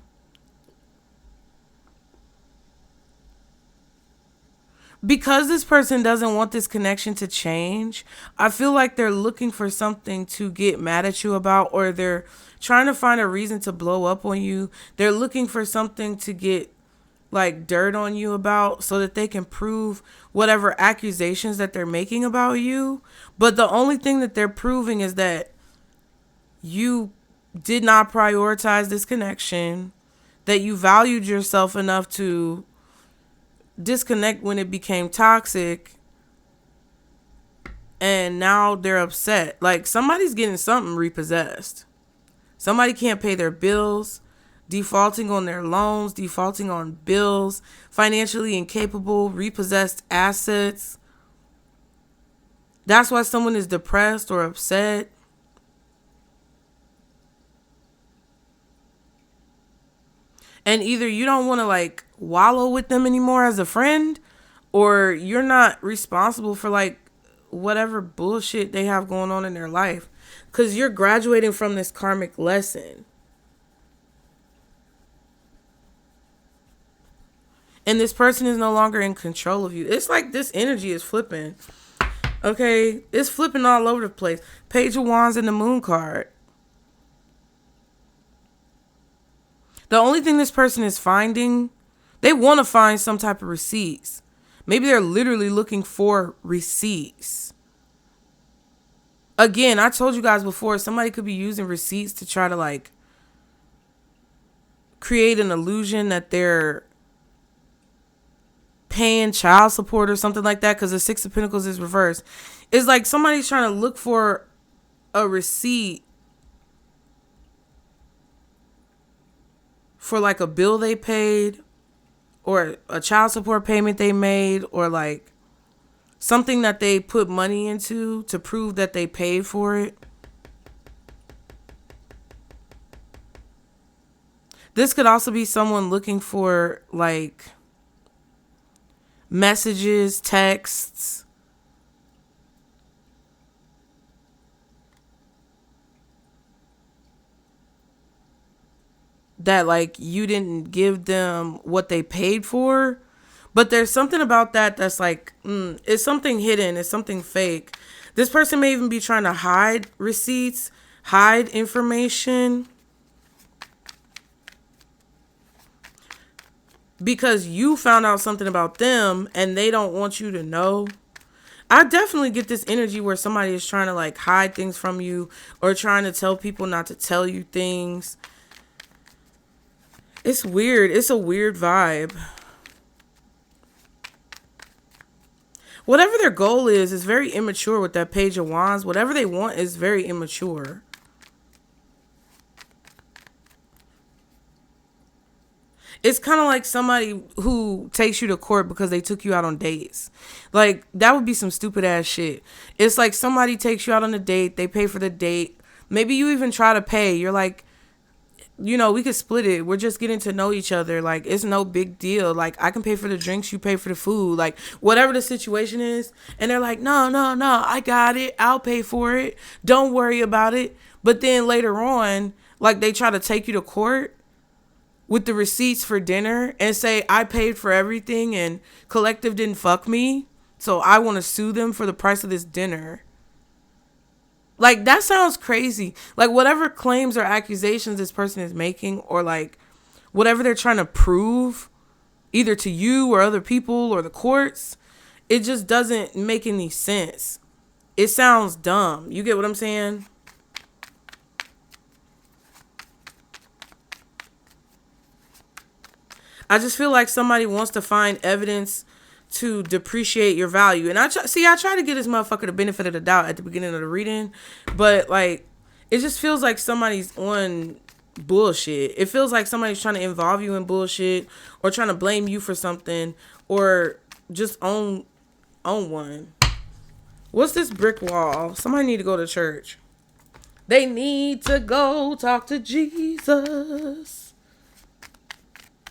Because this person doesn't want this connection to change, I feel like they're looking for something to get mad at you about, or they're trying to find a reason to blow up on you. They're looking for something to get like dirt on you about so that they can prove whatever accusations that they're making about you. But the only thing that they're proving is that you did not prioritize this connection, that you valued yourself enough to disconnect when it became toxic, and now they're upset. Like somebody's getting something repossessed. Somebody can't pay their bills, defaulting on their loans, defaulting on bills, financially incapable, repossessed assets. That's why someone is depressed or upset. And either you don't want to like wallow with them anymore as a friend, or you're not responsible for like whatever bullshit they have going on in their life, because you're graduating from this karmic lesson. And this person is no longer in control of you. It's like this energy is flipping. Okay, it's flipping all over the place. Page of Wands and the Moon card. The only thing this person is finding They want to find some type of receipts. Maybe they're literally looking for receipts. Again, I told you guys before, somebody could be using receipts to try to like create an illusion that they're paying child support or something like that, because the Six of Pentacles is reversed. It's like somebody's trying to look for a receipt for like a bill they paid or a child support payment they made, or like something that they put money into to prove that they paid for it. This could also be someone looking for like messages, texts, that like you didn't give them what they paid for. But there's something about that that's like, it's something hidden. It's something fake. This person may even be trying to hide receipts, hide information, because you found out something about them and they don't want you to know. I definitely get this energy where somebody is trying to like hide things from you or trying to tell people not to tell you things. It's weird. It's a weird vibe. Whatever their goal is very immature with that Page of Wands. Whatever they want is very immature. It's kind of like somebody who takes you to court because they took you out on dates. Like, that would be some stupid ass shit. It's like somebody takes you out on a date. They pay for the date. Maybe you even try to pay. You're like, you know, we could split it. We're just getting to know each other. Like, it's no big deal. Like, I can pay for the drinks. You pay for the food. Like, whatever the situation is. And they're like, no, I got it. I'll pay for it. Don't worry about it. But then later on, like, they try to take you to court with the receipts for dinner and say, I paid for everything and Collective didn't fuck me, so I want to sue them for the price of this dinner. Like, that sounds crazy. Like, whatever claims or accusations this person is making, or like whatever they're trying to prove, either to you or other people or the courts, it just doesn't make any sense. It sounds dumb. You get what I'm saying? I just feel like somebody wants to find evidence to depreciate your value. And I try to get this motherfucker the benefit of the doubt at the beginning of the reading, but like, it just feels like somebody's on bullshit. It feels like somebody's trying to involve you in bullshit, or trying to blame you for something, or just own one. What's this brick wall? Somebody need to go to church. They need to go talk to Jesus.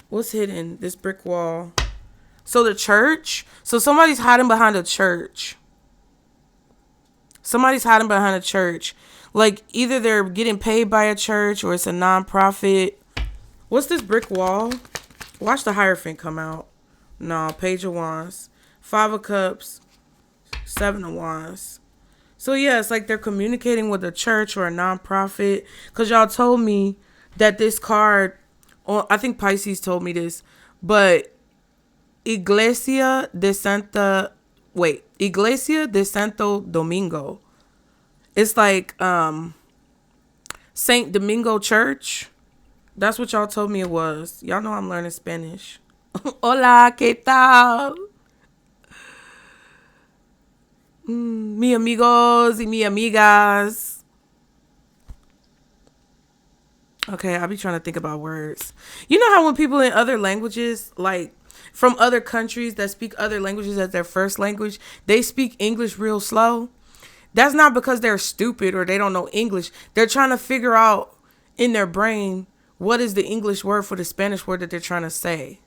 What's hidden? This brick wall. So the church. So somebody's hiding behind a church. Somebody's hiding behind a church. Like, either they're getting paid by a church or it's a nonprofit. What's this brick wall? Watch the Hierophant come out. No, Page of Wands. 5 of Cups. 7 of Wands. So yeah, it's like they're communicating with a church or a nonprofit. Because y'all told me that this card, I think Pisces told me this, but Iglesia de Santo Domingo. It's like Saint Domingo Church. That's what y'all told me it was. Y'all know I'm learning Spanish. Hola, ¿qué tal? Mi amigos y mi amigas. Okay, I'll be trying to think about words. You know how when people in other languages, like from other countries that speak other languages as their first language, they speak English real slow? That's not because they're stupid or they don't know English. They're trying to figure out in their brain what is the English word for the Spanish word that they're trying to say.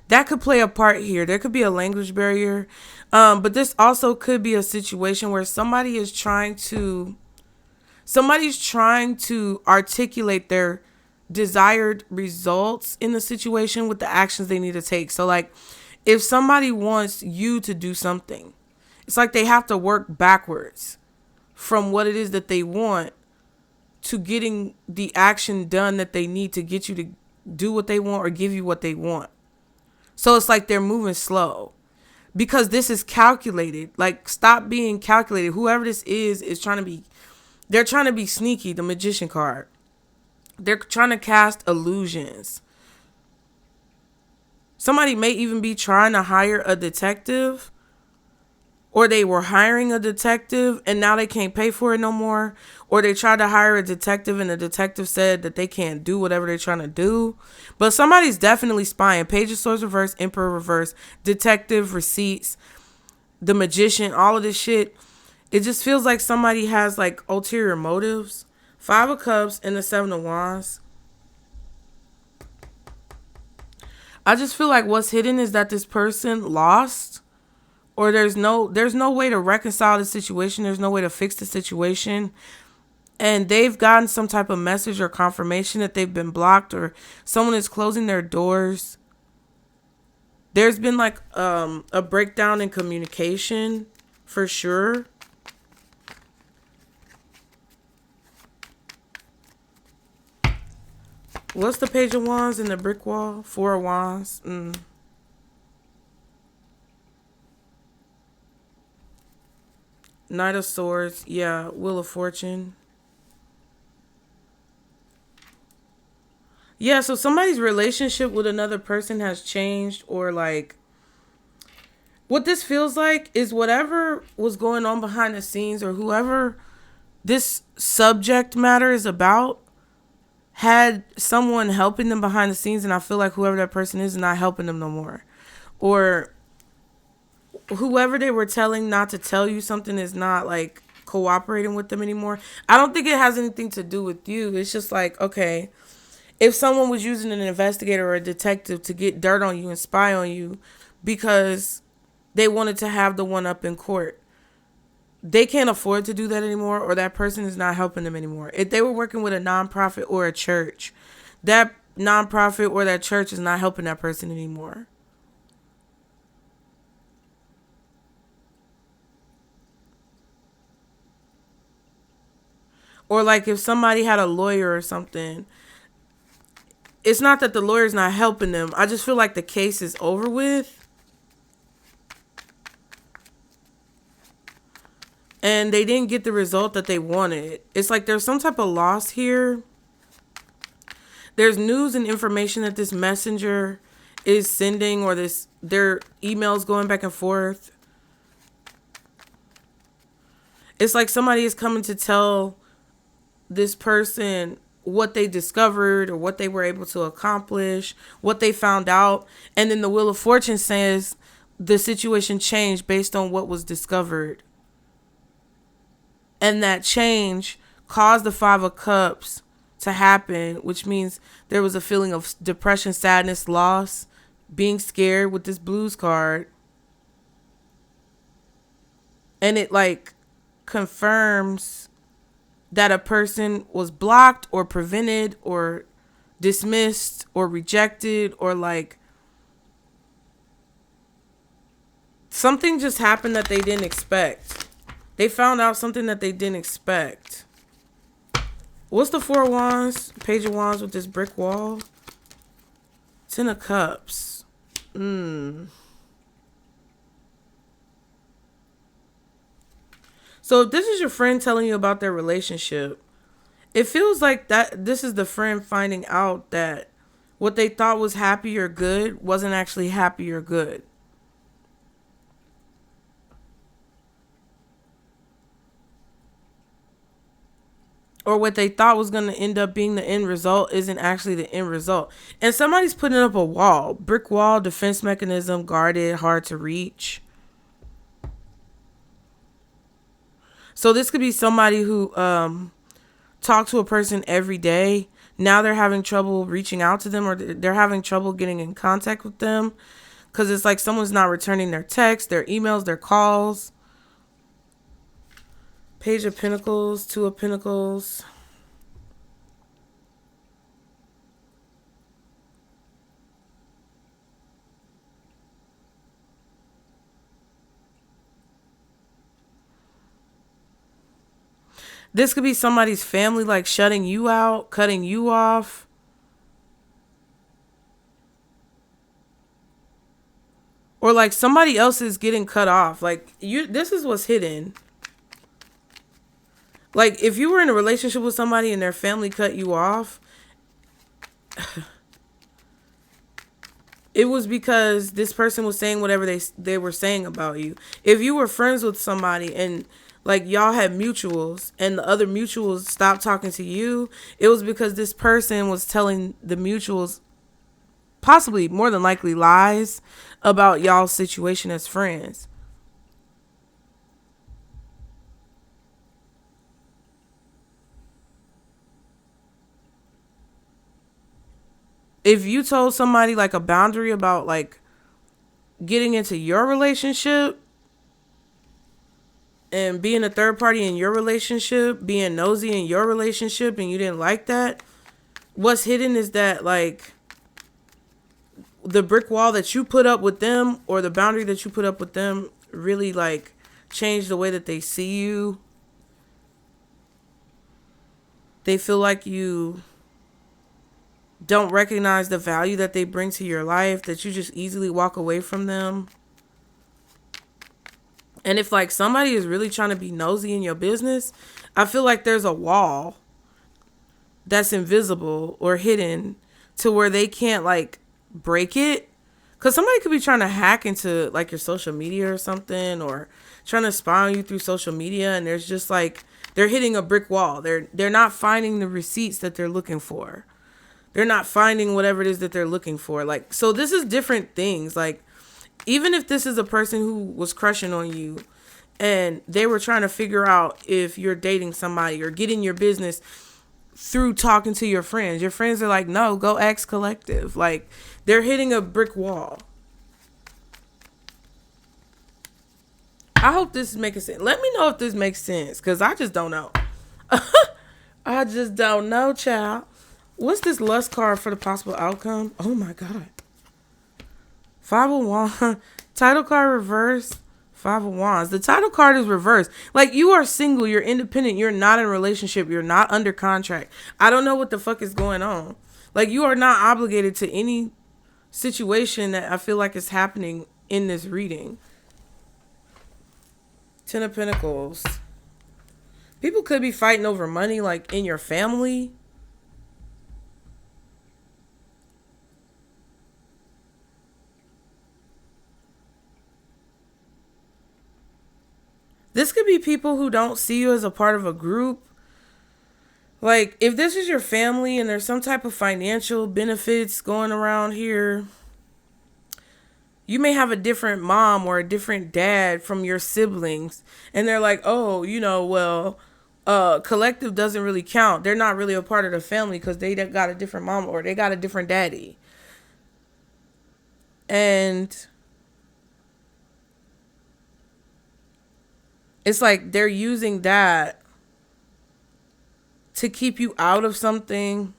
That could play a part here. There could be a language barrier. But this also could be a situation where somebody's trying to articulate their desired results in the situation with the actions they need to take. So like, if somebody wants you to do something, it's like they have to work backwards from what it is that they want to getting the action done that they need to get you to do what they want or give you what they want. So it's like they're moving slow because this is calculated. Like, stop being calculated. Whoever this is trying to be, they're trying to be sneaky. The Magician card. They're trying to cast illusions. Somebody may even be trying to hire a detective, or they were hiring a detective and now they can't pay for it no more. Or they tried to hire a detective and the detective said that they can't do whatever they're trying to do. But somebody's definitely spying. Page of Swords reverse, Emperor reverse, detective, receipts, the Magician, all of this shit. It just feels like somebody has like ulterior motives. 5 of Cups and the 7 of Wands. I just feel like what's hidden is that this person lost, or there's no way to reconcile the situation. There's no way to fix the situation. And they've gotten some type of message or confirmation that they've been blocked, or someone is closing their doors. There's been like a breakdown in communication for sure. What's the Page of Wands in the brick wall? 4 of Wands. Knight of Swords. Yeah. Wheel of Fortune. Yeah, so somebody's relationship with another person has changed, or like what this feels like is whatever was going on behind the scenes, or whoever this subject matter is about, had someone helping them behind the scenes, and I feel like whoever that person is not helping them no more. Or whoever they were telling not to tell you something is not like cooperating with them anymore. I don't think it has anything to do with you. It's just like, okay, if someone was using an investigator or a detective to get dirt on you and spy on you because they wanted to have the one up in court, they can't afford to do that anymore, or that person is not helping them anymore. If they were working with a nonprofit or a church, that nonprofit or that church is not helping that person anymore. Or like if somebody had a lawyer or something, it's not that the lawyer's not helping them. I just feel like the case is over with. And they didn't get the result that they wanted. It's like there's some type of loss here. There's news and information that this messenger is sending, or their emails going back and forth. It's like somebody is coming to tell this person what they discovered or what they were able to accomplish, what they found out. And then the Wheel of Fortune says the situation changed based on what was discovered. And that change caused the 5 of Cups to happen, which means there was a feeling of depression, sadness, loss, being scared with this Blues card. And it like confirms that a person was blocked or prevented or dismissed or rejected, or like something just happened that they didn't expect. They found out something that they didn't expect. What's the 4 of Wands? Page of Wands with this brick wall. 10 of Cups. So if this is your friend telling you about their relationship, it feels like that this is the friend finding out that what they thought was happy or good wasn't actually happy or good. Or what they thought was going to end up being the end result isn't actually the end result. And somebody's putting up a wall. Brick wall, defense mechanism, guarded, hard to reach. So this could be somebody who talked to a person every day. Now they're having trouble reaching out to them, or they're having trouble getting in contact with them because it's like someone's not returning their texts, their emails, their calls. Page of Pentacles, 2 of Pentacles. This could be somebody's family, like shutting you out, cutting you off. Or like somebody else is getting cut off. Like this is what's hidden. Like if you were in a relationship with somebody and their family cut you off, it was because this person was saying whatever they were saying about you. If you were friends with somebody and like y'all had mutuals and the other mutuals stopped talking to you, it was because this person was telling the mutuals, possibly more than likely, lies about y'all's situation as friends. If you told somebody like a boundary about like getting into your relationship and being a third party in your relationship, being nosy in your relationship, and you didn't like that, what's hidden is that like the brick wall that you put up with them or the boundary that you put up with them really like changed the way that they see you. They feel like you don't recognize the value that they bring to your life, that you just easily walk away from them. And if like somebody is really trying to be nosy in your business, I feel like there's a wall that's invisible or hidden to where they can't like break it. Because somebody could be trying to hack into like your social media or something, or trying to spy on you through social media, and there's just like they're hitting a brick wall. They're not finding the receipts that they're looking for. They're not finding whatever it is that they're looking for. Like, so this is different things. Like, even if this is a person who was crushing on you and they were trying to figure out if you're dating somebody or getting your business through talking to your friends are like, no, go ask collective. Like, they're hitting a brick wall. I hope this is making sense. Let me know if this makes sense, because I just don't know. I just don't know, child. What's this lust card for the possible outcome? Oh my God. 5 of Wands. Title card reverse. 5 of Wands. The title card is reversed. Like, you are single. You're independent. You're not in a relationship. You're not under contract. I don't know what the fuck is going on. Like, you are not obligated to any situation that I feel like is happening in this reading. 10 of Pentacles. People could be fighting over money, like in your family. This could be people who don't see you as a part of a group. Like, if this is your family and there's some type of financial benefits going around here, you may have a different mom or a different dad from your siblings. And they're like, oh, well, collective doesn't really count. They're not really a part of the family because they got a different mom or they got a different daddy. And it's like they're using that to keep you out of something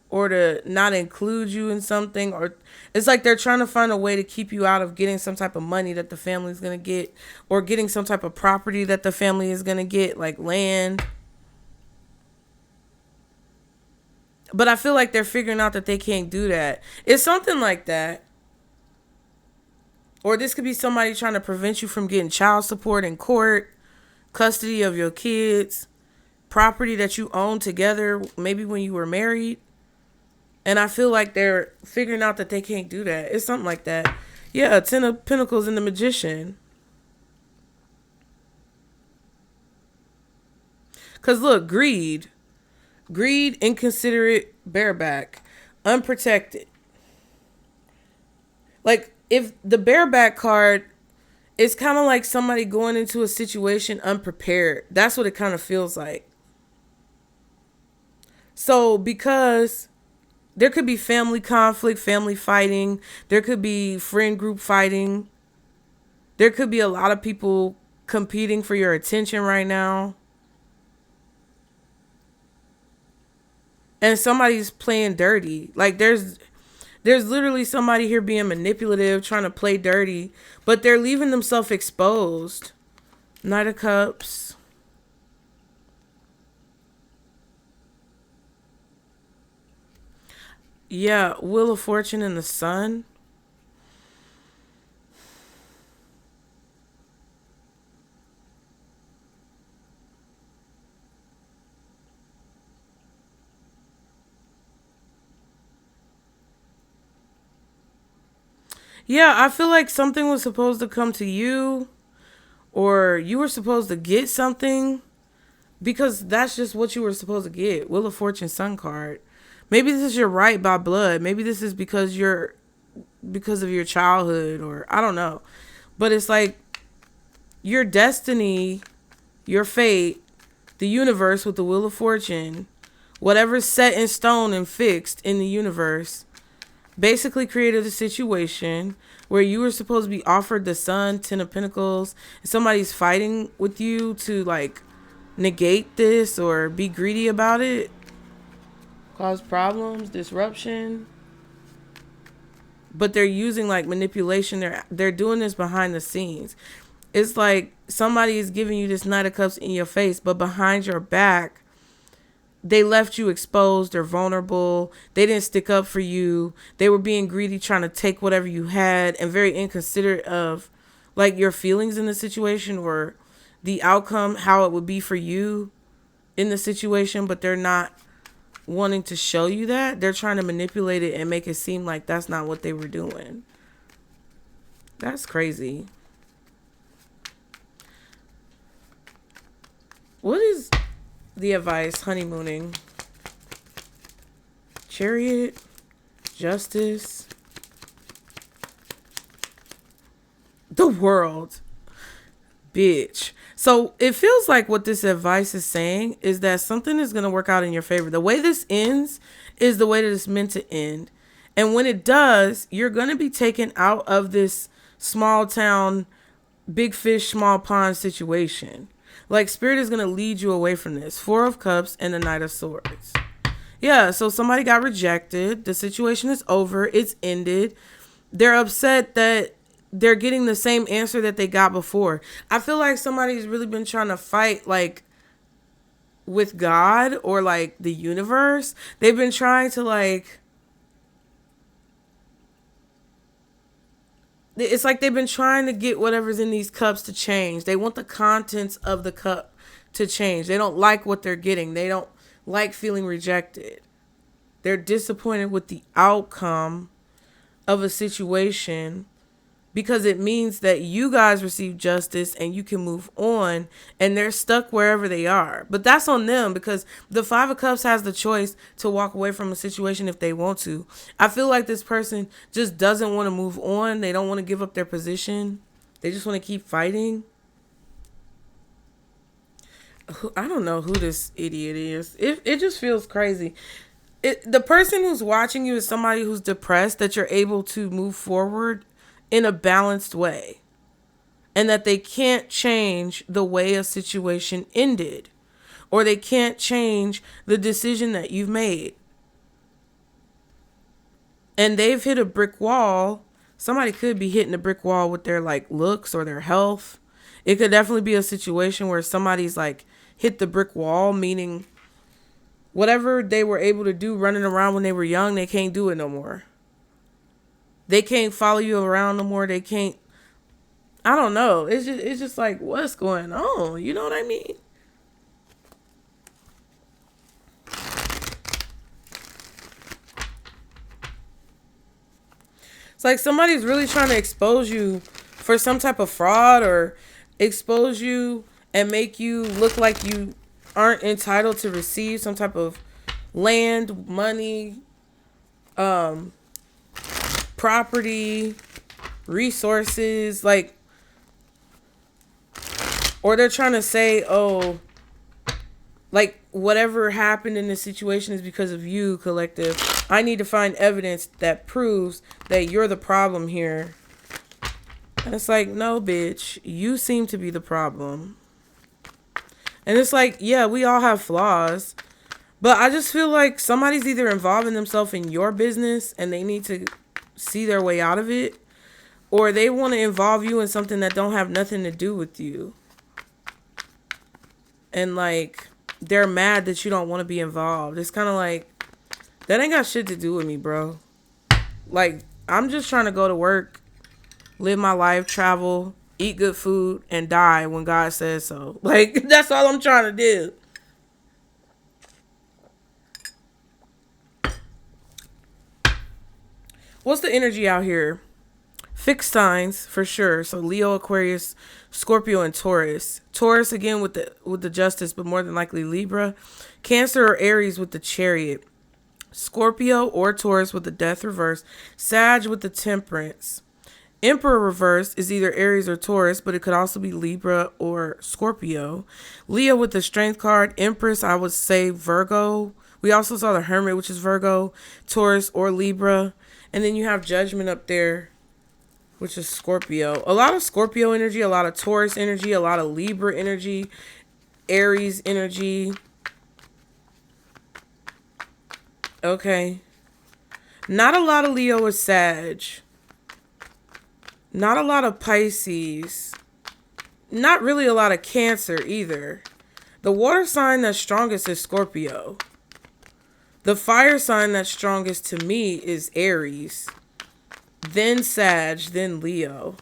or to not include you in something. Or it's like they're trying to find a way to keep you out of getting some type of money that the family is going to get, or getting some type of property that the family is going to get, like land. But I feel like they're figuring out that they can't do that. It's something like that. Or this could be somebody trying to prevent you from getting child support in court, custody of your kids, property that you own together, maybe when you were married. And I feel like they're figuring out that they can't do that. It's something like that. Yeah, 10 of Pentacles and the Magician. Because look, greed, inconsiderate, bareback, unprotected. Like, if the bareback card, it's kind of like somebody going into a situation unprepared. That's what it kind of feels like. So because there could be family conflict, family fighting, there could be friend group fighting, there could be a lot of people competing for your attention right now. And somebody's playing dirty. Like, there's literally somebody here being manipulative, trying to play dirty, but they're leaving themselves exposed. Knight of Cups. Yeah, Wheel of Fortune and the Sun. Yeah, I feel like something was supposed to come to you, or you were supposed to get something, because that's just what you were supposed to get. Wheel of Fortune, Sun card. Maybe this is your right by blood. Maybe this is because of your childhood, or I don't know. But it's like your destiny, your fate, the universe with the Wheel of Fortune, whatever's set in stone and fixed in the universe, basically created a situation where you were supposed to be offered the Sun, Ten of Pentacles, and somebody's fighting with you to like negate this or be greedy about it, cause problems, disruption. But they're using like manipulation. They're doing this behind the scenes. It's like somebody is giving you this Knight of Cups in your face, but behind your back, they left you exposed or vulnerable. They didn't stick up for you. They were being greedy, trying to take whatever you had, and very inconsiderate of like your feelings in the situation or the outcome, how it would be for you in the situation. But they're not wanting to show you that. They're trying to manipulate it and make it seem like that's not what they were doing. That's crazy. What is the advice? Honeymooning. Chariot. Justice. The World. Bitch. So it feels like what this advice is saying is that something is going to work out in your favor. The way this ends is the way that it's meant to end. And when it does, you're going to be taken out of this small town, big fish, small pond situation. Like Spirit is going to lead you away from this. Four of Cups and the Knight of Swords. Yeah, so somebody got rejected. The situation is over. It's ended. They're upset that they're getting the same answer that they got before. I feel like somebody's really been trying to fight like with God or like the universe. They've been trying to like, it's like they've been trying to get whatever's in these cups to change. They want the contents of the cup to change. They don't like what they're getting. They don't like feeling rejected. They're disappointed with the outcome of a situation because it means that you guys receive justice and you can move on, and they're stuck wherever they are. But that's on them, because the Five of Cups has the choice to walk away from a situation if they want to. I feel like this person just doesn't want to move on. They don't want to give up their position. They just want to keep fighting. I don't know who this idiot is. It just feels crazy. The person who's watching you is somebody who's depressed, that you're able to move forward in a balanced way, and that they can't change the way a situation ended, or they can't change the decision that you've made. And they've hit a brick wall. Somebody could be hitting a brick wall with their like looks or their health. It could definitely be a situation where somebody's like hit the brick wall, meaning whatever they were able to do running around when they were young, they can't do it no more. They can't follow you around no more. They can't, I don't know. It's just like, what's going on? You know what I mean? It's like somebody's really trying to expose you for some type of fraud, or expose you and make you look like you aren't entitled to receive some type of land, money, property, resources, like, or they're trying to say, oh, like whatever happened in this situation is because of you, collective. I need to find evidence that proves that you're the problem here. And it's like, no, bitch, you seem to be the problem. And it's like, yeah, we all have flaws, but I just feel like somebody's either involving themselves in your business and they need to see their way out of it, or they want to involve you in something that don't have nothing to do with you. And like, they're mad that you don't want to be involved. It's kind of like That ain't got shit to do with me, bro. Like, I'm just trying to go to work, live my life, travel, eat good food, and die when God says so. Like, that's all I'm trying to do. What's the energy out here? Fixed signs for sure. So Leo, Aquarius, Scorpio, and Taurus. Taurus again with the Justice, but more than likely Libra. Cancer or Aries with the Chariot. Scorpio or Taurus with the Death reverse. Sag with the Temperance. Emperor reverse is either Aries or Taurus, but it could also be Libra or Scorpio. Leo with the Strength card. Empress, I would say Virgo. We also saw the Hermit, which is Virgo, Taurus, or Libra. And then you have Judgment up there, which is Scorpio. A lot of Scorpio energy, a lot of Taurus energy, a lot of Libra energy, Aries energy. Okay. Not a lot of Leo or Sag. Not a lot of Pisces. Not really a lot of Cancer either. The water sign that's strongest is Scorpio. The fire sign that's strongest to me is Aries. Then Sag, then Leo.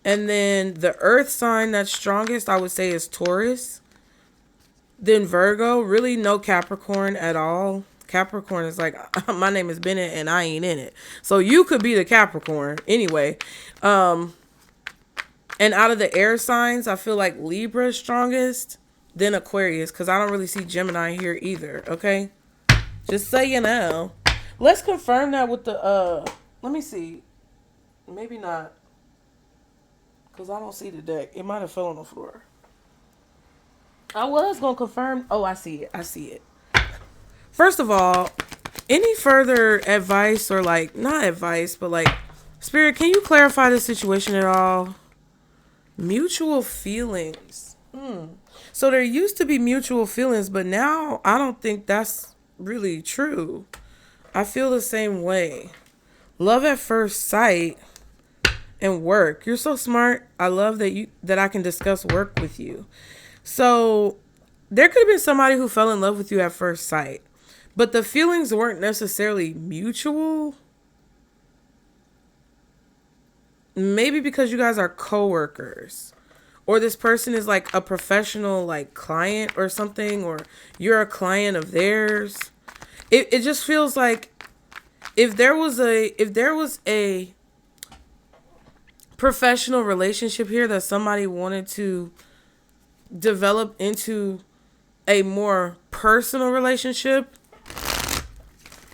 And then the earth sign that's strongest, I would say, is Taurus. Then Virgo. Really no Capricorn at all. Capricorn is like, my name is Bennett and I ain't in it. So you could be the Capricorn. Anyway. And out of the air signs, I feel like Libra is strongest. Then Aquarius. Because I don't really see Gemini here either. Okay? Just so you know. Let's confirm that with the, let me see. Maybe not. Because I don't see the deck. It might have fell on the floor. I was going to confirm. Oh, I see it. I see it. First of all, any further advice or like, not advice, but like, Spirit, can you clarify the situation at all? Mutual feelings. So there used to be mutual feelings, but now I don't think that's really true. I feel the same way. Love at first sight and work. You're so smart. I love that I can discuss work with you. So there could have been somebody who fell in love with you at first sight, but the feelings weren't necessarily mutual. Maybe because you guys are coworkers, or this person is like a professional like client or something, or you're a client of theirs. It just feels like if there was a professional relationship here that somebody wanted to develop into a more personal relationship,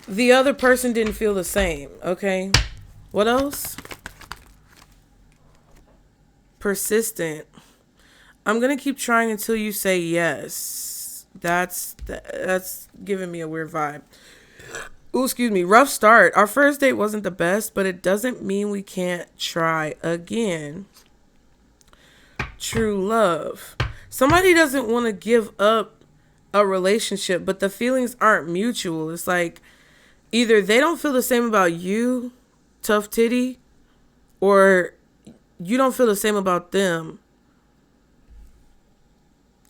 the other person didn't feel the same. Okay. What else? Persistent. I'm going to keep trying until you say yes. That's giving me a weird vibe. Ooh, excuse me. Rough start. Our first date wasn't the best, but it doesn't mean we can't try again. True love. Somebody doesn't want to give up a relationship, but the feelings aren't mutual. It's like either they don't feel the same about you, tough titty, or you don't feel the same about them.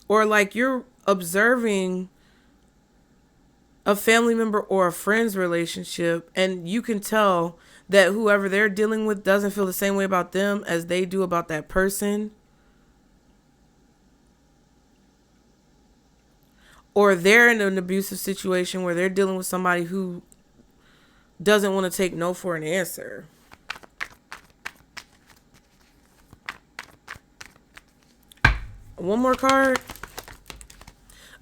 Or like you're observing a family member or a friend's relationship, and you can tell that whoever they're dealing with doesn't feel the same way about them as they do about that person. Or they're in an abusive situation where they're dealing with somebody who doesn't want to take no for an answer. One more card.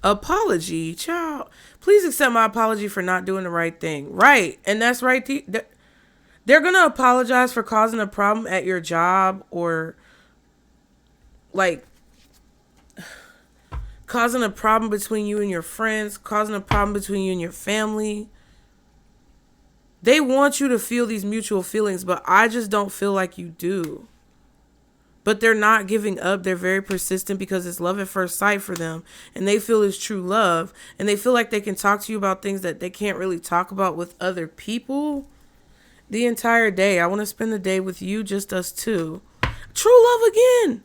Apology, child. Please accept my apology for not doing the right thing. Right. And that's right. They're going to apologize for causing a problem at your job, or like causing a problem between you and your friends, causing a problem between you and your family. They want you to feel these mutual feelings, but I just don't feel like you do. But they're not giving up. They're very persistent because it's love at first sight for them. And they feel it's true love. And they feel like they can talk to you about things that they can't really talk about with other people the entire day. I want to spend the day with you, just us two. True love again.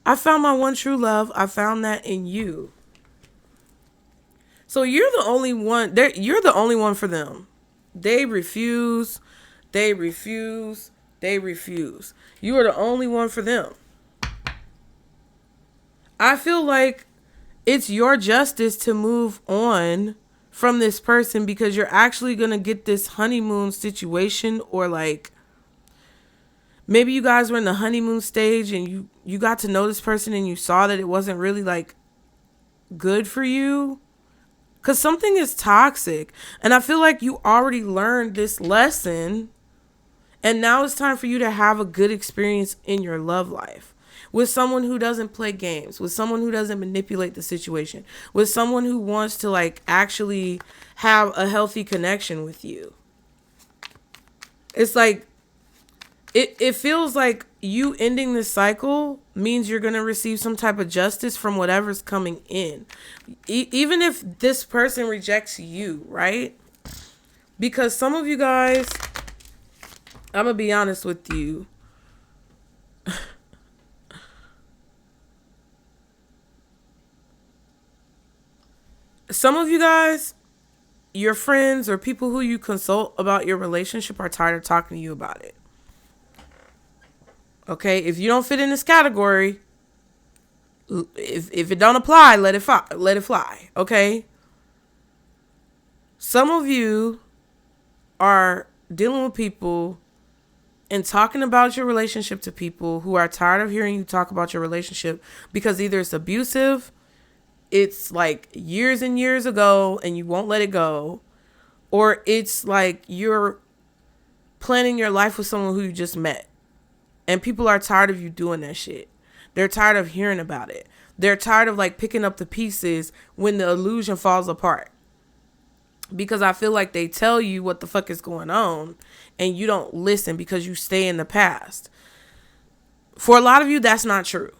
I found my one true love. I found that in you. So you're the only one. You're the only one for them. They refuse. They refuse. They refuse. You are the only one for them. I feel like it's your justice to move on from this person, because you're actually going to get this honeymoon situation, or like maybe you guys were in the honeymoon stage and you got to know this person and you saw that it wasn't really like good for you, because something is toxic. And I feel like you already learned this lesson, and now it's time for you to have a good experience in your love life with someone who doesn't play games, with someone who doesn't manipulate the situation, with someone who wants to like actually have a healthy connection with you. It's like, it feels like you ending this cycle means you're going to receive some type of justice from whatever's coming in. Even if this person rejects you, right? Because some of you guys, I'm going to be honest with you. Some of you guys, your friends or people who you consult about your relationship are tired of talking to you about it. Okay, if you don't fit in this category, if it don't apply, let it fly. Okay. Some of you are dealing with people and talking about your relationship to people who are tired of hearing you talk about your relationship, because either it's abusive, it's like years and years ago and you won't let it go, or it's like you're planning your life with someone who you just met. And people are tired of you doing that shit. They're tired of hearing about it. They're tired of like picking up the pieces when the illusion falls apart. Because I feel like they tell you what the fuck is going on and you don't listen because you stay in the past. For a lot of you, that's not true.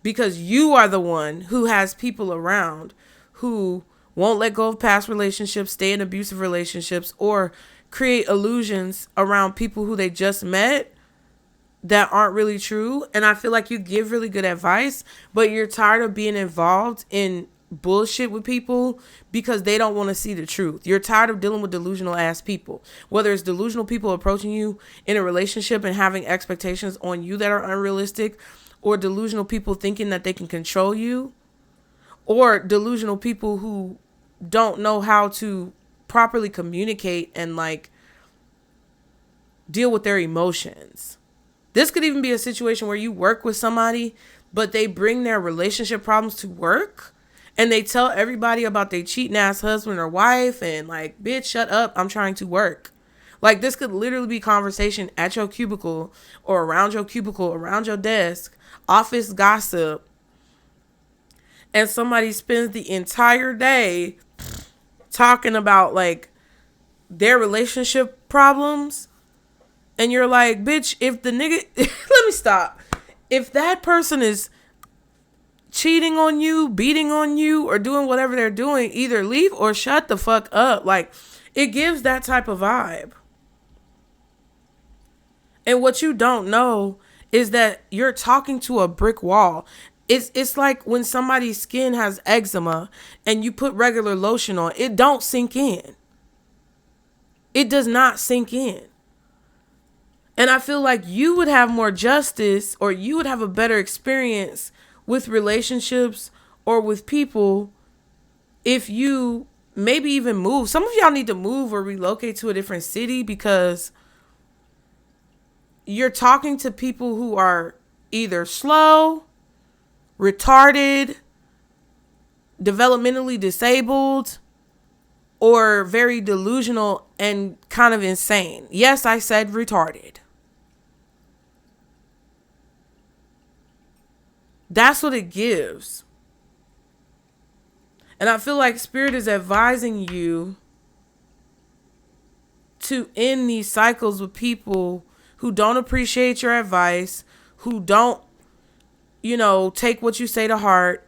Because you are the one who has people around who won't let go of past relationships, stay in abusive relationships, or create illusions around people who they just met that aren't really true. And I feel like you give really good advice, but you're tired of being involved in bullshit with people because they don't want to see the truth. You're tired of dealing with delusional ass people, whether it's delusional people approaching you in a relationship and having expectations on you that are unrealistic, or delusional people thinking that they can control you, or delusional people who don't know how to properly communicate and like deal with their emotions. This could even be a situation where you work with somebody, but they bring their relationship problems to work and they tell everybody about their cheating ass husband or wife and like, bitch, shut up, I'm trying to work. Like, this could literally be conversation at your cubicle or around your desk, office gossip. And somebody spends the entire day talking about like their relationship problems. And you're like, bitch, if the nigga, let me stop. If that person is cheating on you, beating on you, or doing whatever they're doing, either leave or shut the fuck up. Like, it gives that type of vibe. And what you don't know is that you're talking to a brick wall. It's like when somebody's skin has eczema and you put regular lotion on, it don't sink in. It does not sink in. And I feel like you would have more justice, or you would have a better experience with relationships or with people if you maybe even move. Some of y'all need to move or relocate to a different city, because you're talking to people who are either slow, retarded, developmentally disabled, or very delusional and kind of insane. Yes, I said retarded. That's what it gives. And I feel like Spirit is advising you to end these cycles with people who don't appreciate your advice, who don't, take what you say to heart,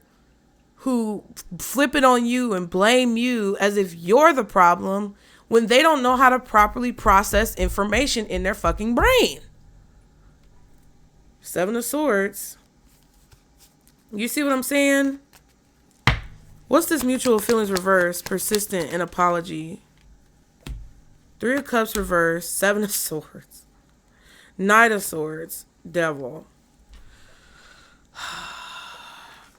who flip it on you and blame you as if you're the problem when they don't know how to properly process information in their fucking brain. Seven of Swords. You see what I'm saying? What's this mutual feelings reverse? Persistent and apology. 3 of Cups reverse. 7 of Swords. Knight of Swords. Devil.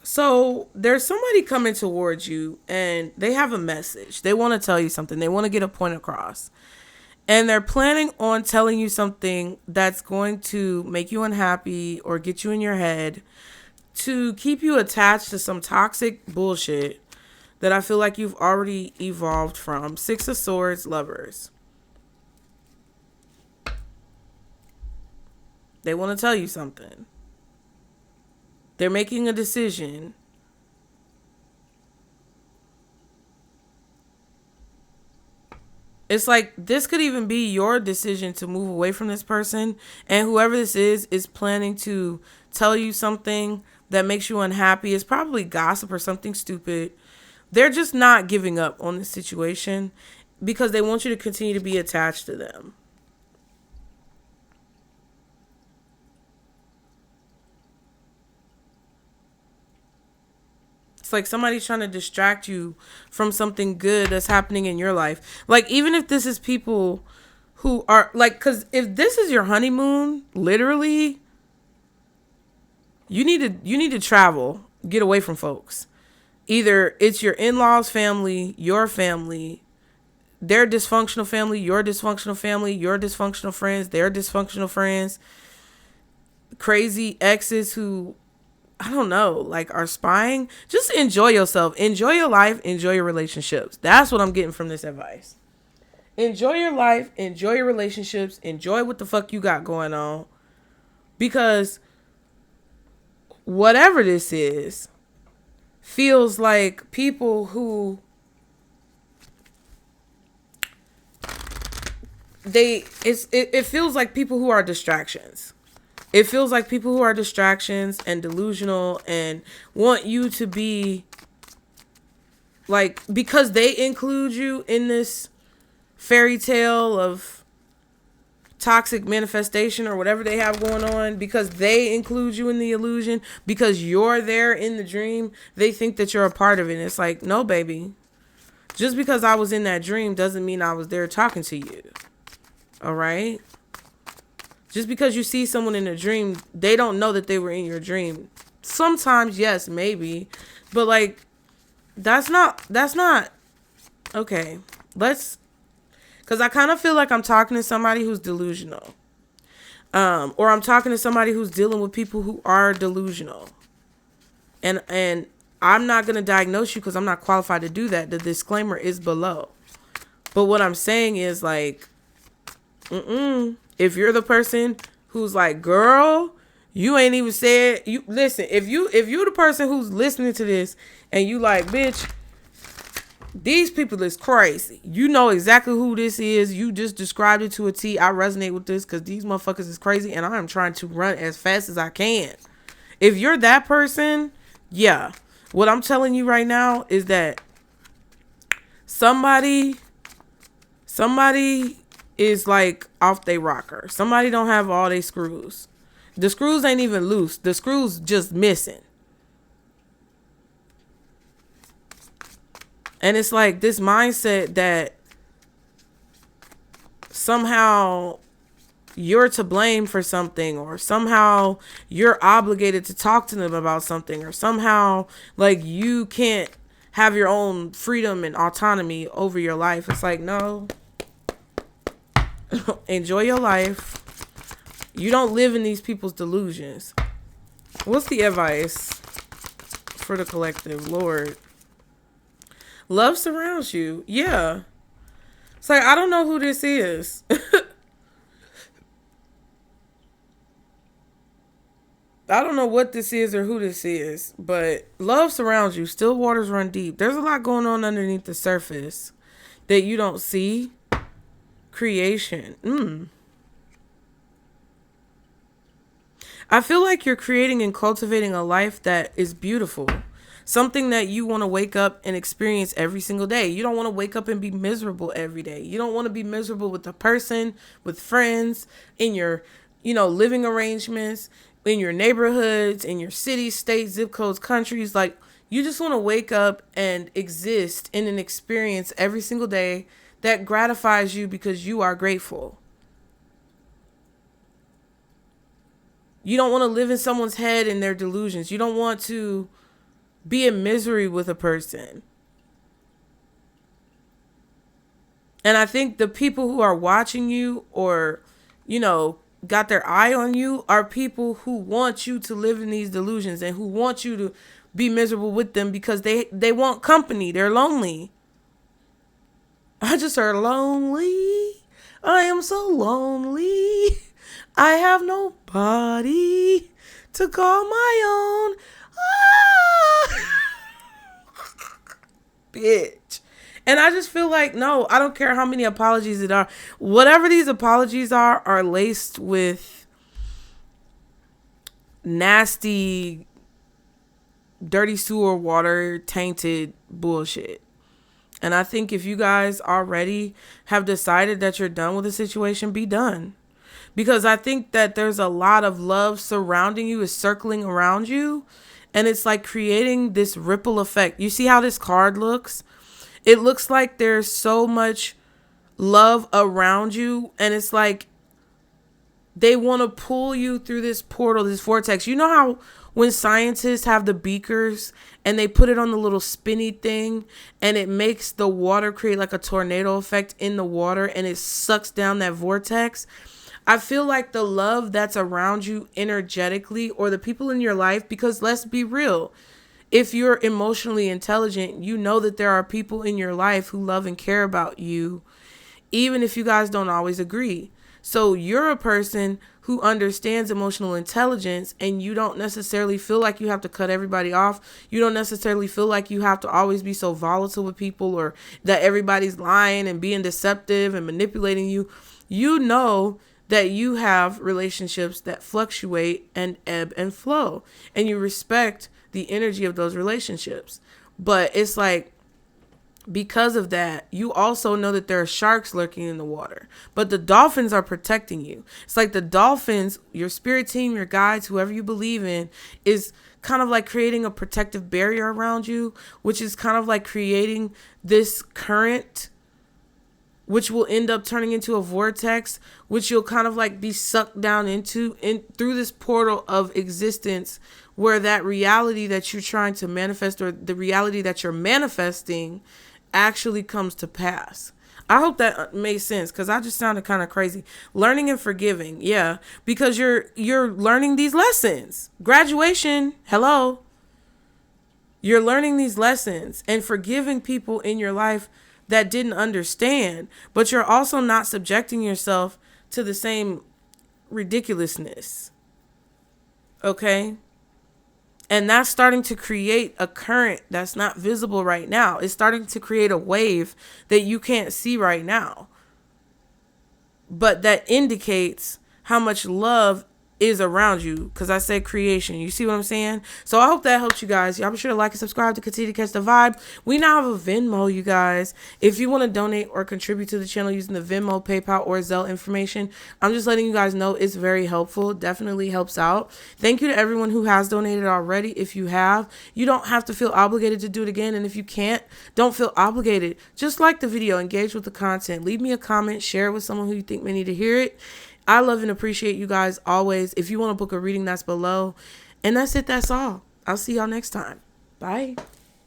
So there's somebody coming towards you and they have a message. They want to tell you something. They want to get a point across. And they're planning on telling you something that's going to make you unhappy or get you in your head to keep you attached to some toxic bullshit that I feel like you've already evolved from. 6 of Swords, Lovers. They want to tell you something. They're making a decision. It's like this could even be your decision to move away from this person. And whoever this is planning to tell you something that makes you unhappy. It's probably gossip or something stupid. They're just not giving up on this situation because they want you to continue to be attached to them. It's like somebody's trying to distract you from something good that's happening in your life. Like, even if this is people who are like, because if this is your honeymoon, literally, you need to travel, get away from folks. Either it's your in-laws family, your family, their dysfunctional family, your dysfunctional family, your dysfunctional friends, their dysfunctional friends, crazy exes who, I don't know, like are spying. Just enjoy yourself. Enjoy your life. Enjoy your relationships. That's what I'm getting from this advice. Enjoy your life. Enjoy your relationships. Enjoy what the fuck you got going on. Because whatever this is, feels like people who it feels like people who are distractions. It feels like people who are distractions and delusional and want you to be like, because they include you in this fairy tale of toxic manifestation or whatever they have going on, because they include you in the illusion, because you're there in the dream, they think that you're a part of it. And it's like, no, baby. Just because I was in that dream doesn't mean I was there talking to you. All right? Just because you see someone in a dream, they don't know that they were in your dream. Sometimes, yes, maybe. But like, that's not, okay. Because I kind of feel like I'm talking to somebody who's delusional. Or I'm talking to somebody who's dealing with people who are delusional. And I'm not going to diagnose you because I'm not qualified to do that. The disclaimer is below. But what I'm saying is like, if you're the person who's like, girl, you ain't even said, you listen, if you're the person who's listening to this and you like, bitch, these people is crazy. You know exactly who this is. You just described it to a T. I resonate with this because these motherfuckers is crazy and I am trying to run as fast as I can. If you're that person, yeah. What I'm telling you right now is that somebody is like off they rocker. Somebody don't have all they screws. The screws ain't even loose. The screws just missing. And it's like this mindset that somehow you're to blame for something, or somehow you're obligated to talk to them about something, or somehow like you can't have your own freedom and autonomy over your life. It's like, no. Enjoy your life. You don't live in these people's delusions. What's the advice for the collective, Lord? Love surrounds you. Yeah. It's like, I don't know who this is. I don't know what this is or who this is, but love surrounds you. Still waters run deep. There's a lot going on underneath the surface that you don't see. Creation. I feel like you're creating and cultivating a life that is beautiful. Something that you want to wake up and experience every single day. You don't want to wake up and be miserable every day. You don't want to be miserable with a person, with friends, in your, living arrangements, in your neighborhoods, in your cities, states, zip codes, countries. Like, You just want to wake up and exist in an experience every single day that gratifies you because you are grateful. You don't want to live in someone's head and their delusions. You don't want to be in misery with a person. And I think the people who are watching you or, got their eye on you are people who want you to live in these delusions and who want you to be miserable with them because they want company. They're lonely. I just heard lonely. I am so lonely. I have nobody to call my own. Bitch. And I just feel like, no, I don't care how many apologies it are. Whatever these apologies are laced with nasty, dirty sewer water, tainted bullshit. And I think if you guys already have decided that you're done with the situation, be done. Because I think that there's a lot of love surrounding you, is circling around you. And it's like creating this ripple effect. You see how this card looks? It looks like there's so much love around you. And it's like they want to pull you through this portal, this vortex. You know how when scientists have the beakers and they put it on the little spinny thing and it makes the water create like a tornado effect in the water and it sucks down that vortex? I feel like the love that's around you energetically, or the people in your life, because let's be real, if you're emotionally intelligent, you know that there are people in your life who love and care about you, even if you guys don't always agree. So you're a person who understands emotional intelligence, and you don't necessarily feel like you have to cut everybody off. You don't necessarily feel like you have to always be so volatile with people, or that everybody's lying and being deceptive and manipulating you. You know that you have relationships that fluctuate and ebb and flow, and you respect the energy of those relationships. But it's like, because of that, you also know that there are sharks lurking in the water, but the dolphins are protecting you. It's like the dolphins, your spirit team, your guides, whoever you believe in, is kind of like creating a protective barrier around you, which is kind of like creating this current, which will end up turning into a vortex, which you'll kind of like be sucked down into through this portal of existence, where that reality that you're trying to manifest, or the reality that you're manifesting, actually comes to pass. I hope that made sense, because I just sounded kind of crazy. Learning and forgiving. Yeah, because you're learning these lessons. Graduation. Hello. You're learning these lessons and forgiving people in your life that didn't understand, but you're also not subjecting yourself to the same ridiculousness. Okay? And that's starting to create a current that's not visible right now. It's starting to create a wave that you can't see right now, but that indicates how much love is around you, because I said creation. You see what I'm saying? So I hope that helps you guys. Y'all be sure to like and subscribe to continue to catch the vibe. We now have a Venmo, you guys. If you want to donate or contribute to the channel using the Venmo, PayPal, or Zelle information, I'm just letting you guys know it's very helpful. Definitely helps out. Thank you to everyone who has donated already. If you have, you don't have to feel obligated to do it again. And if you can't, don't feel obligated. Just like the video, engage with the content, leave me a comment, share it with someone who you think may need to hear it. I love and appreciate you guys always. If you want to book a reading, that's below. And that's it. That's all. I'll see y'all next time. Bye.